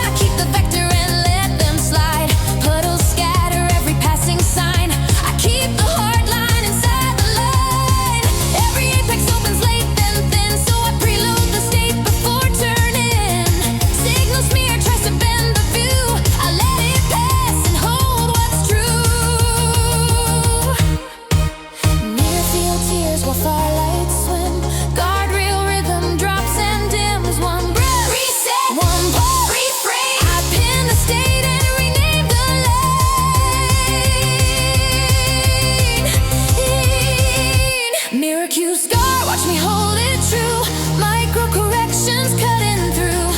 I keep the vector and let them slide. Puddles scatter every passing sign. I keep the hard line inside the line. Every apex opens late then thin, so I preload the state before turning. Signal smear tries to bend the view. I let it pass and hold what's true. Near field tears while firelight swim. Guardrail rhythm drops and dims. One breath, reset. One pulse, reframe. I pin the state and rename the lane. Mirror cue scar, watch me hold it true. Micro corrections cutting through.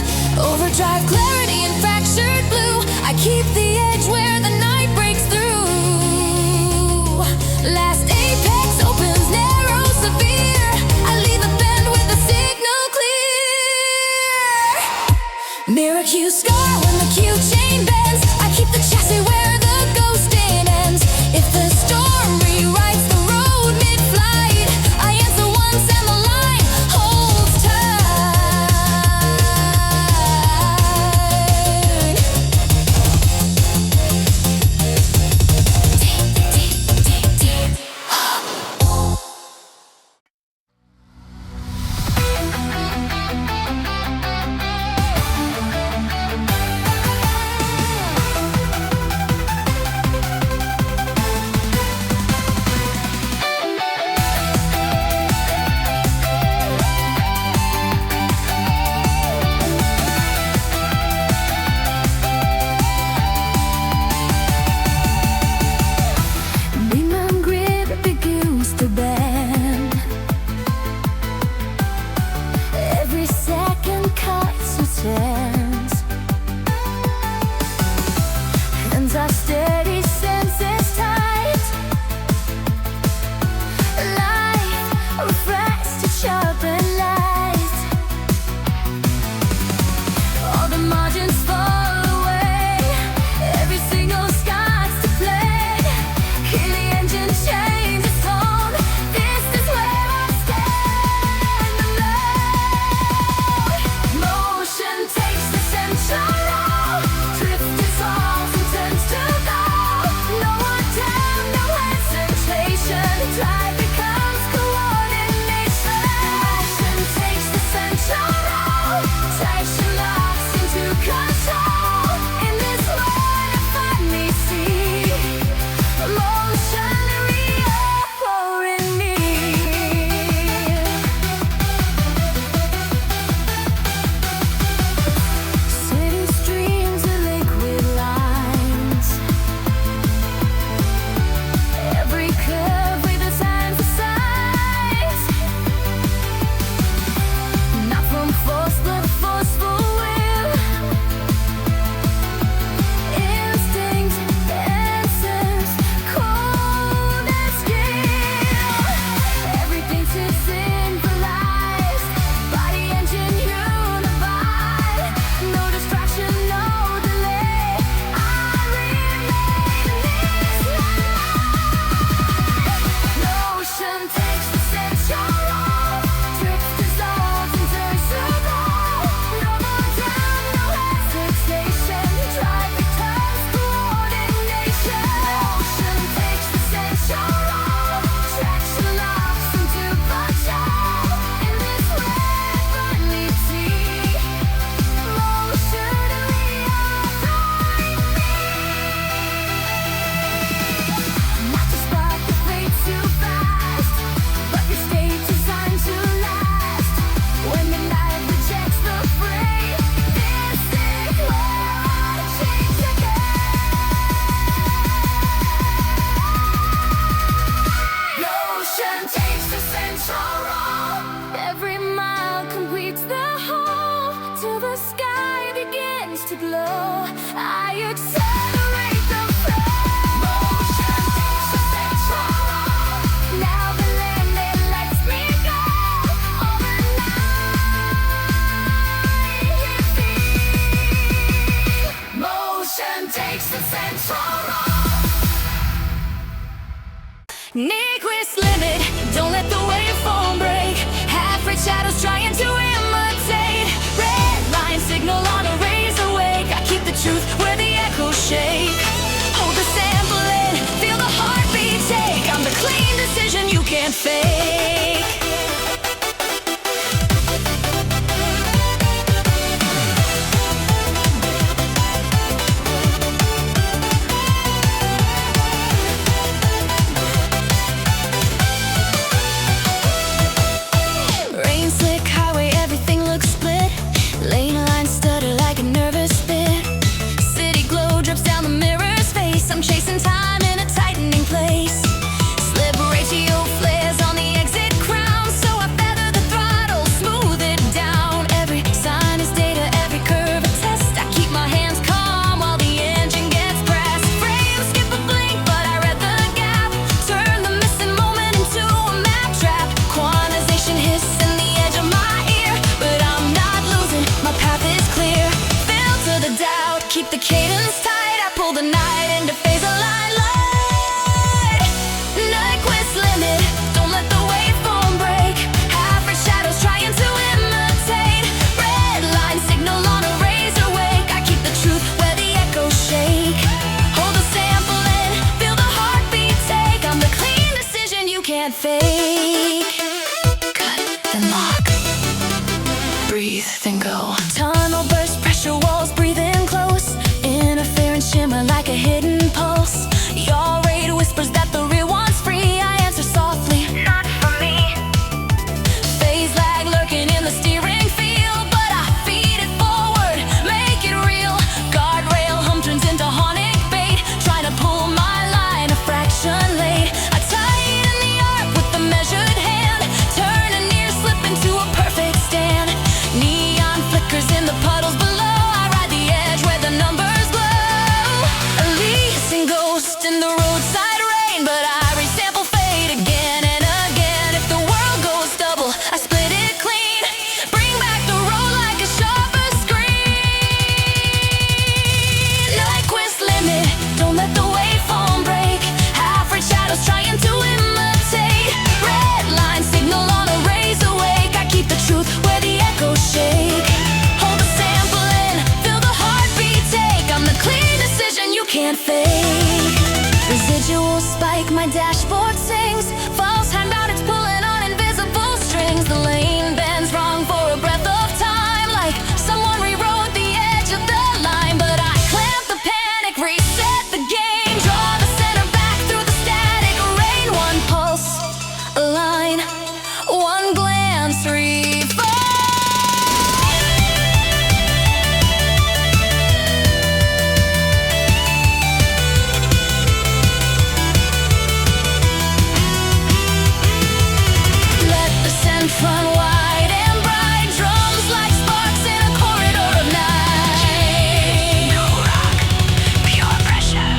Overdrive clarity and fractured blue. I keep the edge where the night breaks through. Last apex opens narrow, severe. I leave the bend with the signal clear. Mirror cue scar when the cue chain bends. I keep the chassis where the ghosting ends. If the storm rewrites the road mid-flight, I answer once and the line holds tight. Deep, deep, deep, deep. Nyquist limit, don't let the waveform break. Half-red shadows trying to imitate. Red line signal on a razor wake. I keep the truth where the echoes shake. Hold the sample in, feel the heartbeat take. I'm the clean decision you can't fake. Chasing time in a tightening place. Slip ratio flares on the exit crown, so I feather the throttle, smooth it down. Every sign is data, every curve a test. I keep my hands calm while the engine gets pressed. Frames skip a blink, but I read the gap. Turn the missing moment into a map trap. Quantization hiss in the edge of my ear, but I'm not losing, my path is clear. Filter the doubt, keep the cadence tight. I pull the night into phase align light. Nyquist limit, don't let the waveform break. Half-red shadows trying to imitate. Red line signal on a razor wake. I keep the truth where the echoes shake. Hold the sample in, feel the heartbeat take. I'm the clean decision you can't fake. Cut, then lock. Breathe, then go. Tunnel burst, pressure walls, breathe in close. Interference shimmer like a hidden pulse. Your rate whispers that the real one's free. I answer softly, not for me. Phase lag lurking in the steering field, but I feed it forward, make it real. Guardrail hum turns into haunting bait, trying to pull my line a fraction late. I tighten the arc with the measured hand, turn a near slip into a perfect stand. Neon flickers in the puddles below. I ride the edge where the numbers glow. A leasing ghost in the roadside rain, but I resample fade again and again. If the world goes double, I split it clean. Bring back the road like a sharper screen. Nyquist limit, don't let the waveform break. Half-red shadows trying to imitate. Red line signal on a razor wake. I keep the truth where the echoes shake. Hold the sample in, feel the heartbeat take. I'm the clean decision you can't fake. Residual spike, my dashboard sings. False handbound, it's pulling on invisible strings. The lane bends wrong for a breath of time, like someone rewrote the edge of the line. But I clamp the panic, reset the game, draw the center back through the static rain. One pulse, a line, one glance, refine. Let the scent run wide and bright, drums like sparks in a corridor of night. No rock, pure pressure.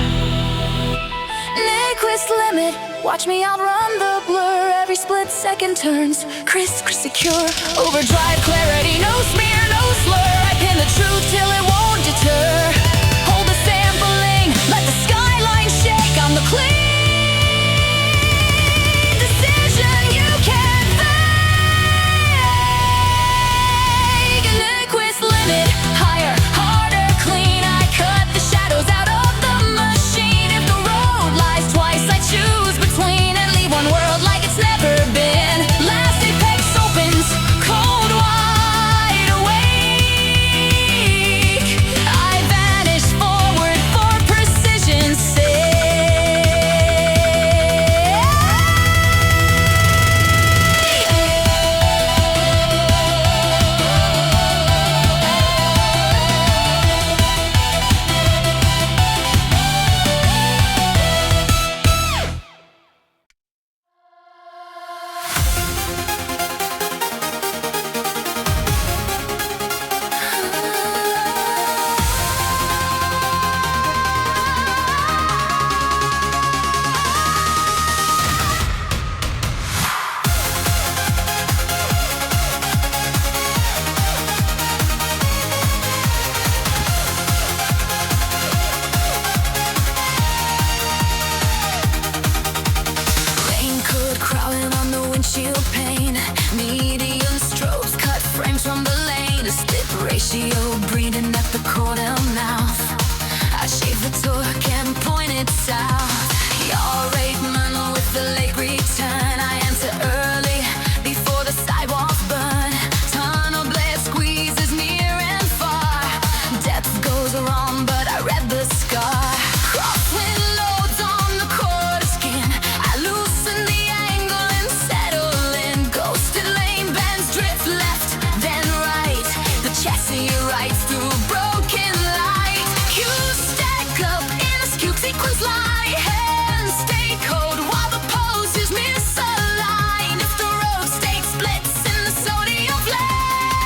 Nyquist limit, watch me outrun the blur. Every split second turns crisp, secure. Overdrive clarity, no smear, no slur. I pin the truth till it won't deter. Hold the sampling, let the skyline shake. I'm the clean decision you can't fake. Nyquist limit, higher, harder, clean. I cut the shadows out of the machine. If the road lies twice, I choose between and leave one world like it's never been. Last apex opens, cold wide. from the lane. A split ratio breathing at the corner mouth. I shave the torque and point it south. Your rate man with the late return. I enter early before the sidewalks burn. Tunnel blade squeezes near and far. Depth goes wrong, but I read the scar. Crosswind loads on the quarter skin. I loosen the angle and settle in. Ghosted lane bends, drift left, then right. The chassis rides through broken light. Cues stack up in a skew sequence line. Hands stay cold while the poses misalign. If the road state splits in the sodium flare,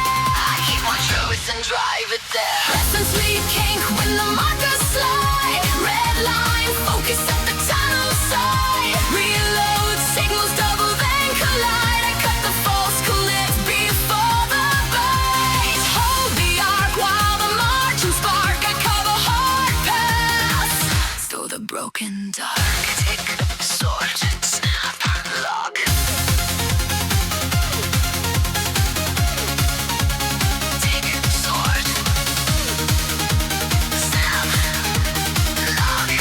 I keep my truth and drive it there. Lessons Bleed Kink when the markers slide. Red line, focus at the tunnel side. Reload, signals double then collide. I cut the false cliff before the bite. Hold the arc while the marching spark. I cover hard pass through the broken dark. Tick, sort, snap, lock. Tick, sort, snap, lock.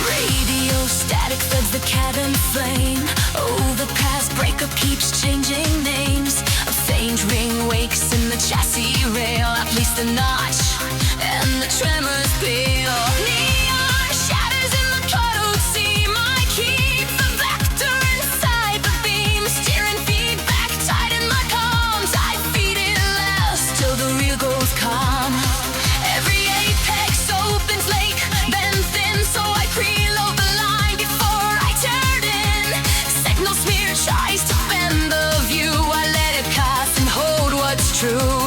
Radio static floods the cabin flame. Overpass breakup keeps changing names. A faint ring wakes in the chassis rail. At least a notch and the tremors peel. Neon shatters in the puddled seam. I keep the vector inside the beam. Steering feedback tight in my palms. I feed it less till the reel goes calm. Every apex opens lake, then thin, so I preload the line before I turn in. Signal smear tries to bend the view. I let it pass and hold what's true.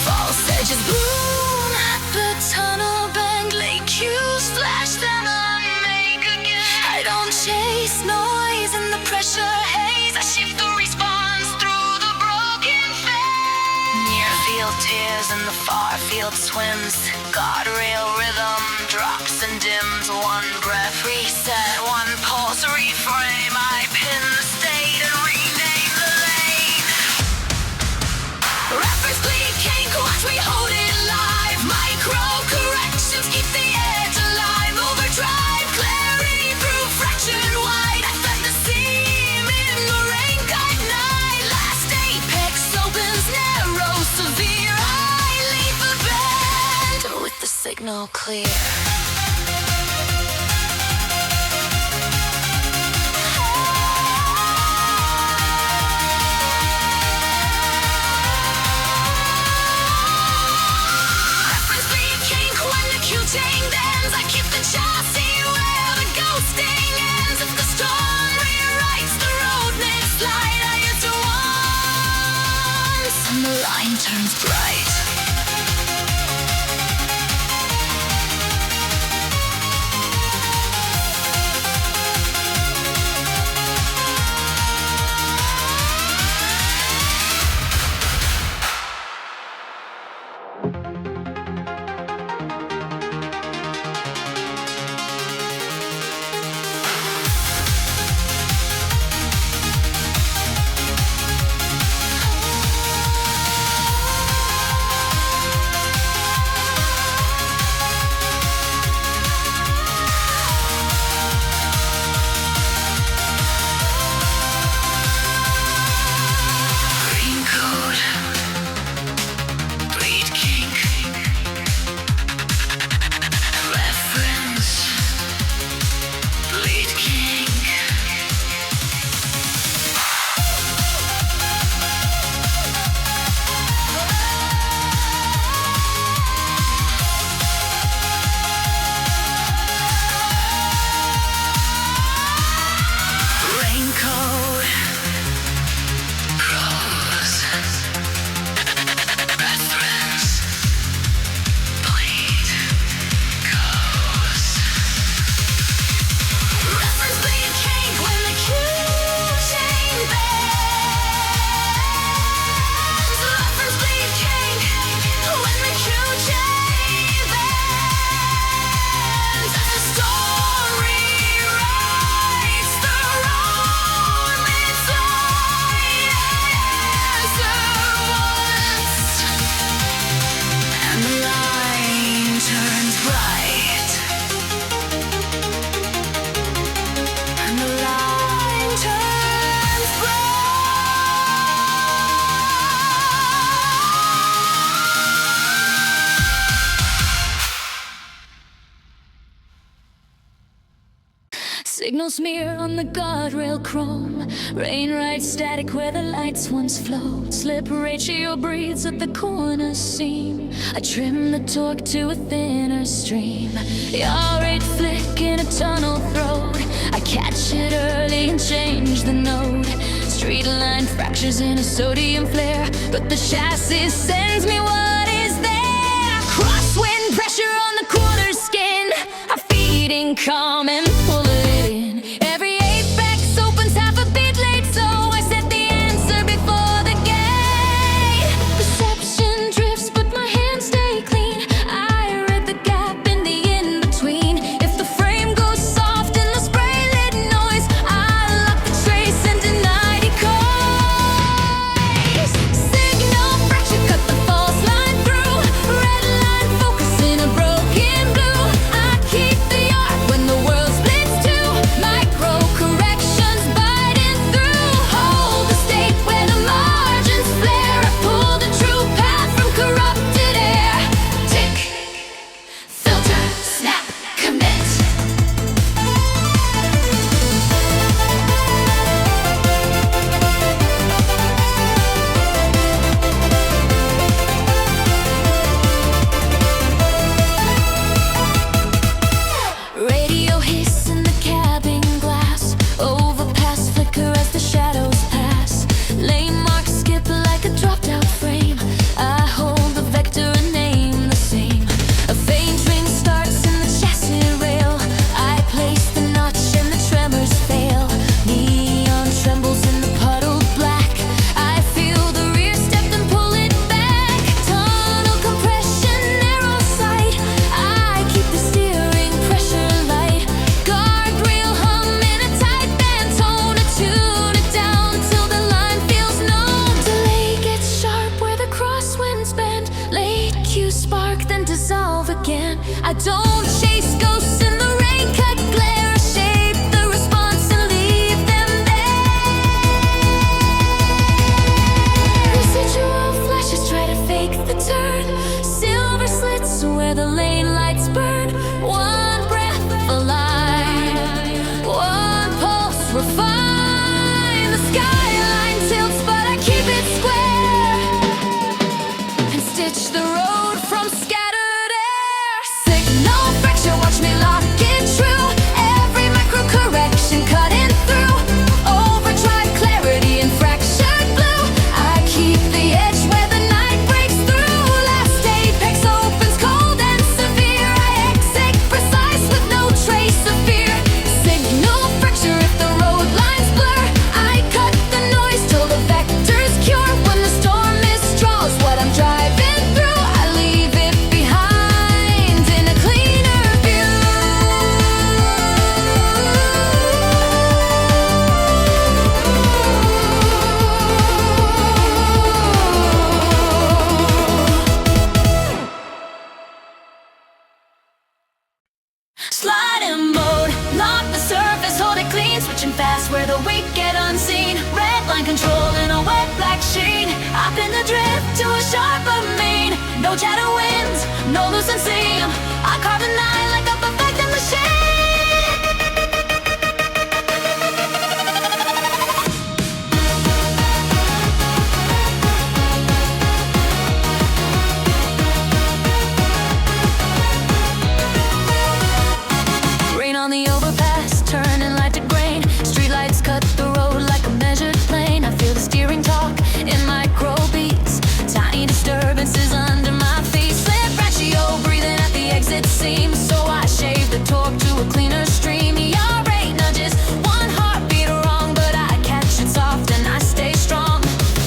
False edges boom at the tunnel bend. Lake cues flash, then unmake again. I don't chase noise in the pressure haze. I shift the response through the broken phase. Near field tears and the far field swims. Guardrail rhythm drops and dims. One breath reset, one pulse reframe. I pin the state and rename the lane. Rappers Bleed Kink, watch we hold it live. Micro corrections keep the edge alive. Overdrive clarity through fraction wide. I fed the seam in the rain cut night. Last apex opens narrow, severe. I leave the bend with the signal clear. Reference Bleed Kink when the Q-Tang bends. I keep the chassis where the ghosting ends. If the storm rewrites the road next slide, I hit to once and the line turns bright. Signal smear on the guardrail chrome. Rain right static where the lights once flowed. Slip ratio breathes at the corner seam. I trim the torque to a thinner stream. Yaw rate flick in a tunnel throat. I catch it early and change the node. Street line fractures in a sodium flare, but the chassis sends me what is there. Crosswind pressure on the quarter skin. I feed in calm and pull it in. Every apex opens half a beat late, so I set the answer before the gate. Perception drifts, but my hands stay clean. I read the gap in the in-between. If the frame goes soft in the spray lit noise, I lock the trace and deny decoys. Signal fracture cut the false line through. Red line focus in a broken blue. I keep the arc when the world splits too. Micro corrections biting through. Hold the state where the margins flare. I pull the true path from corrupted air. Tick, filter, snap, commit. Radio hiss in the cabin glass. Overpass flicker as the shadows pass. Lane marks skip like a dropped out frame. I hold the vector and aim the same. A faint ring starts in the chassis rail. I place the notch and the tremors fail. Neon trembles in the puddled black. I feel the rear step and pull it back. Tunnel compression, narrow sight. I keep the steering pressure light. Guardrail hum in a tight band tone. I tune it down till the line feels known. Delay gets sharp where the crosswinds bend. Late cue spark then dissolve again. I don't chase ghosts in the rain cut glare. I shape the response and leave them there. Residual flashes try to fake the turn. Silver slits where the lane lights burn. One breath of line, one pulse refine. The skyline tilts, but I keep it square and stitch the road from scattered air. Signal fracture, watch me lock it true. Every micro correction cutting through. Overdrive clarity and fractured blue. I keep the edge where the night breaks through. Last apex opens cold and severe. I exit precise with no trace of fear. Signal fracture if the road lines blur. I cut the noise till the vectors cure. When the storm misdraws what I'm driving through, I leave it behind in a cleaner view. Slide in mode, lock the surface, hold it clean. Switching fast where the weak get unseen. Red line control in a wet black sheen. Up in the drift to a sharper mean. No chatter winds, no loosen seam. I carve the night like a perfected machine. Rain on the overpass, turning light to grain. Streetlights cut the road like a measured plane. I feel the steering torque in micro beats. Tiny disturbances under my feet. Slip ratio breathing at the exit seam. So I shave the torque to a cleaner stream. Yaw rate nudges, one heartbeat wrong, but I catch it soft and I stay strong.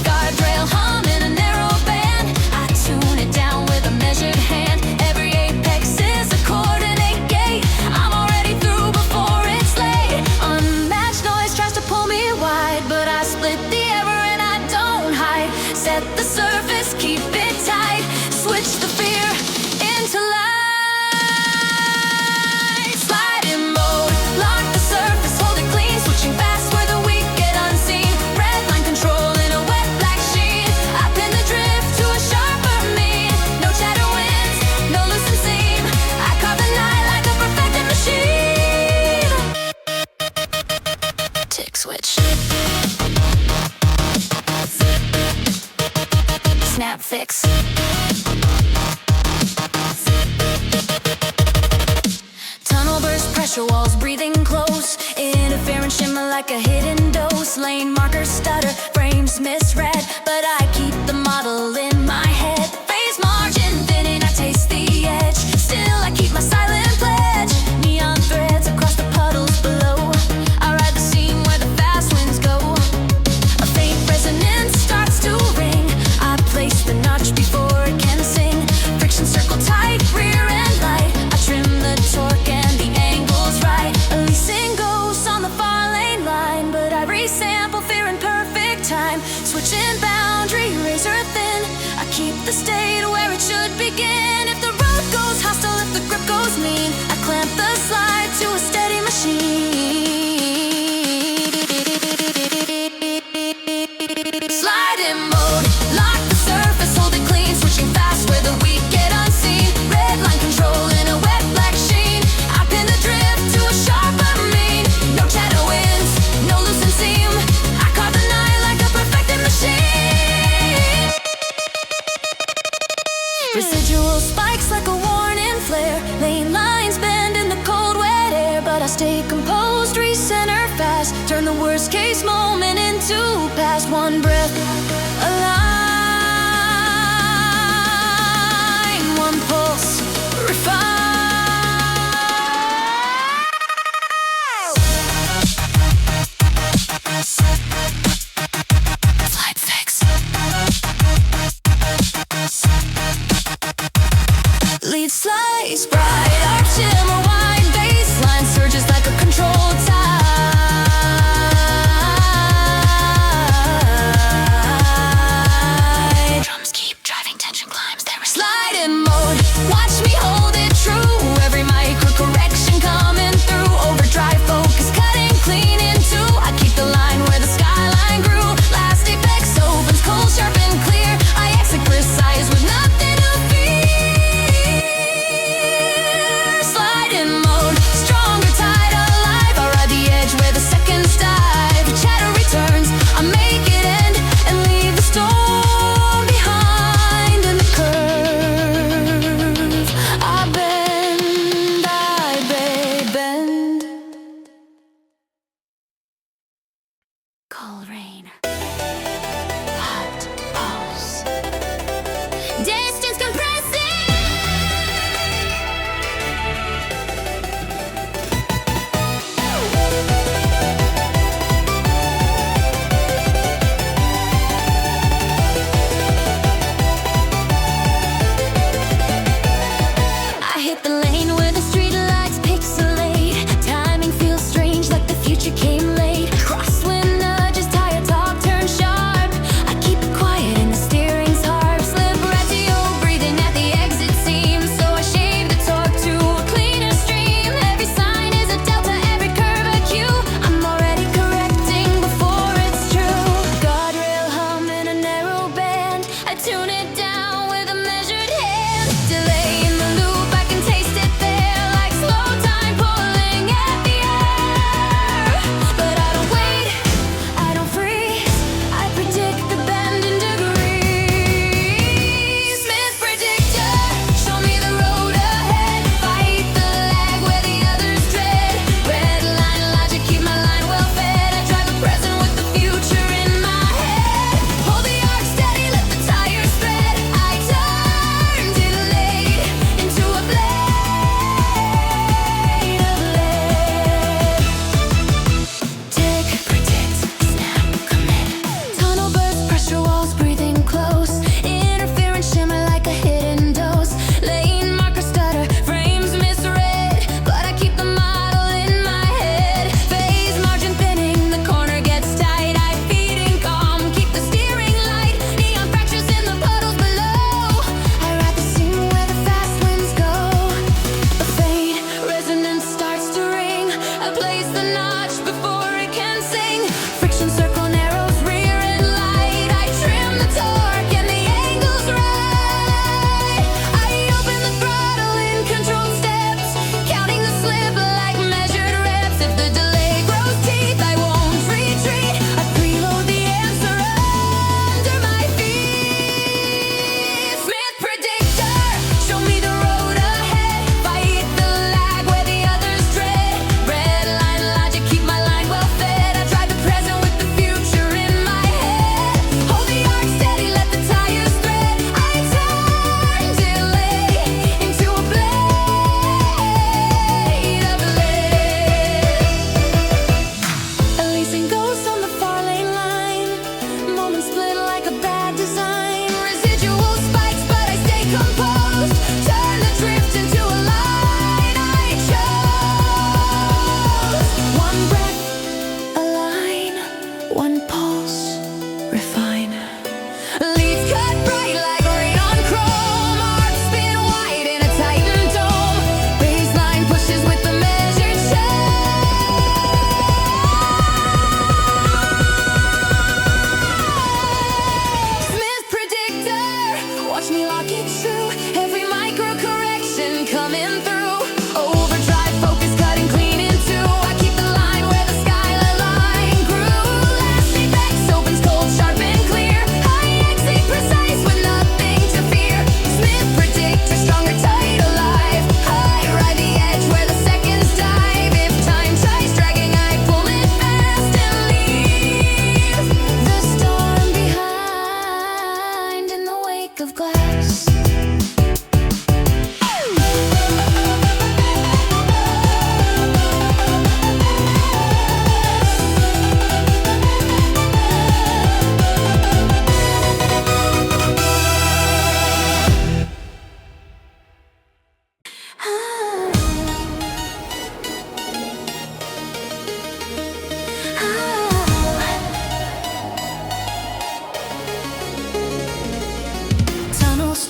Guardrail hum in a narrow band. I tune it down with a measured hand. Every apex is a coordinate gate. I'm already through before it's late. Unmatched noise tries to pull me wide, but I split the error and I don't hide. Set the surface, keep it tight. Switch the fear into light. Slide in mode, lock the surface, hold it clean. Switching fast where the weak get unseen. Red line control in a wet black sheen. Up in the drift to a sharper mean. No chatter winds, no loosen seam. I carve the night like a perfected machine. snap fix. Tunnel burst, pressure walls breathing close. Interference shimmer like a hidden dose. Lane markers stutter, frames misread, but I keep the model in my head. Phase margin thin and I taste the edge. Still I keep my silent pledge. Neon threads across the puddles below. I ride the scene where the fast winds go. A faint resonance starts to ring. I place the notch before it can sing. Friction circle tight, rear end light. I trim the torque and the angle's right. Releasing ghosts on the far lane line, but I resample fear in perfect time. Switching boundary, razor thin. I keep the state where it should begin. If the road goes hostile, if the grip goes mean, I clamp the slide to a steady machine. Slide in mode, lock the surface, hold it clean. Switching fast where the weak get unseen. Red line control in a wet black sheen. I pin the drift to a sharper mean. No shadow winds, no loosened seam. I caught the night like a perfected machine. Residual spikes like a warning flare. Lane lines bend in the cold wet air, but I stay composed, recenter fast. Turn the worst case moment into past. One breath, a line. One pulse, refine. Flight fix. Lead slice, bright arc shimmer wide. Baseline surges like a controlled tide. Drums keep driving, tension climbs. There is slide in mode. Watch me hold it true. Every micro correction coming through. Overdrive focus, cutting clean in two. I keep the line where the skyline grew. Last apex opens, cold, sharp and clear. I exit precise with nothing to fear. Slide in mode, stronger tide alive. I ride the edge where the seconds dive. Chatter returns, I make it end and leave the storm behind in the curve. I bend, bend. Cold rain, hot pulse, distance compressing. I hit the lane where the street lights pixelate. Timing feels strange like the future came late. Crosswind nudges, tire top turn sharp. I keep it quiet and the steering's harp. Slip ratio, breathing at the exit seam. So I shave the torque to a cleaner stream. Every sign is a delta, every curve a cue. I'm already correcting before it's true. Guardrail hum in a narrow band. I tune it down with a measured hand. Delay in the loop, I can taste it there. Like slow time pulling at the air. But I don't wait, I don't freeze. I predict the bend in degrees. Smith Predictor, show me the road ahead. Fight the lag where the others tread. Red line logic, keep my line well fed. I drive the present with the future in my head. Hold the arc steady, let the tires spread.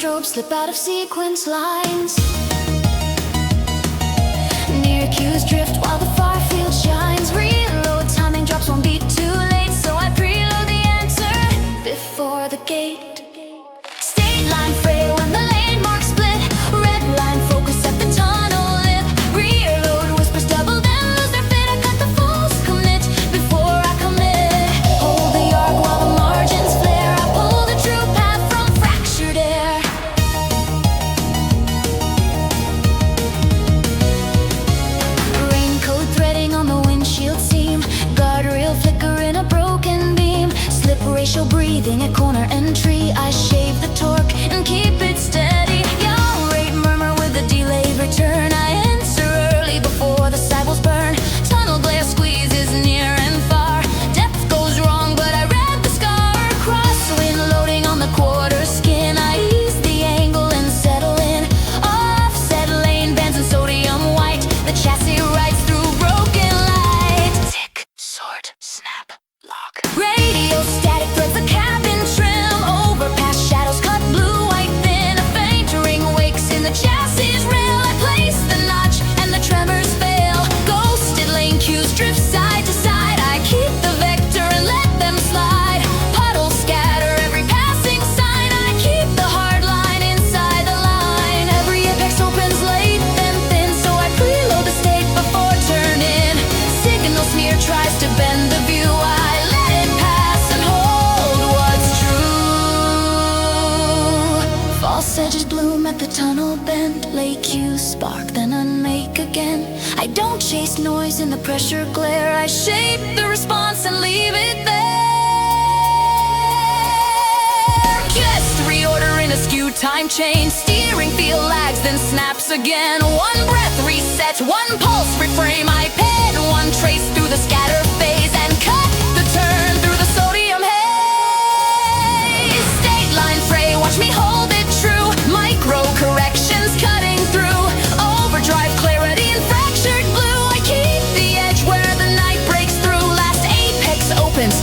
strobe slip out of sequence lines. Near cues drift while the far field shines. Reload timing drops one beat too late, so I preload the answer before the gate. State line fray when the lane marks split. Red line focus at the tunnel lip. Rear load whispers double then lose their fit. I cut the false commit before I commit. Hold the arc while the margins flare. I pull the true path from fractured air. Raincoat threading on the windshield seam. Guardrail flicker in a broken beam. Slip ratio breathing at corner entry. I shave the torque and keep it steady. Young rate murmur with a delayed return. I answer early before the sidewalls burn. Tunnel glare squeezes near and far. Depth goes wrong, but I read the scar. Crosswind loading on the quarter skin. I ease the angle and settle in. Offset lane bands in sodium white. The chassis rides through broken light. Tick, sort, snap, lock. Radio static threads the cabin trim. Overpass shadows cut blue white thin. A faint ring wakes in the chassis rail. I place the notch and the tremors fail. Ghosted lane cues drift side to side. I keep the vector and let them slide. Puddles scatter every passing sign. I keep the hard line inside the line. Every apex opens late then thin, so I preload the state before turn in. Signal smear tries to bend the view. I let it pass and hold what's true. False edges bloom at the tunnel bend. Lay cues spark then unmake again. I don't chase noise in the pressure glare. I shape the response and leave it there. Just reorder in a skewed time chain. Steering feel lags then snaps again. One breath reset, one pulse reframe. I pen one trace through the scatter phase and cut the turn through the sodium haze. State line fray, watch me hold it true. Micro corrections cutting through. Overdrive clarity and fractured blue. I keep the edge where the night breaks through. Last apex opens,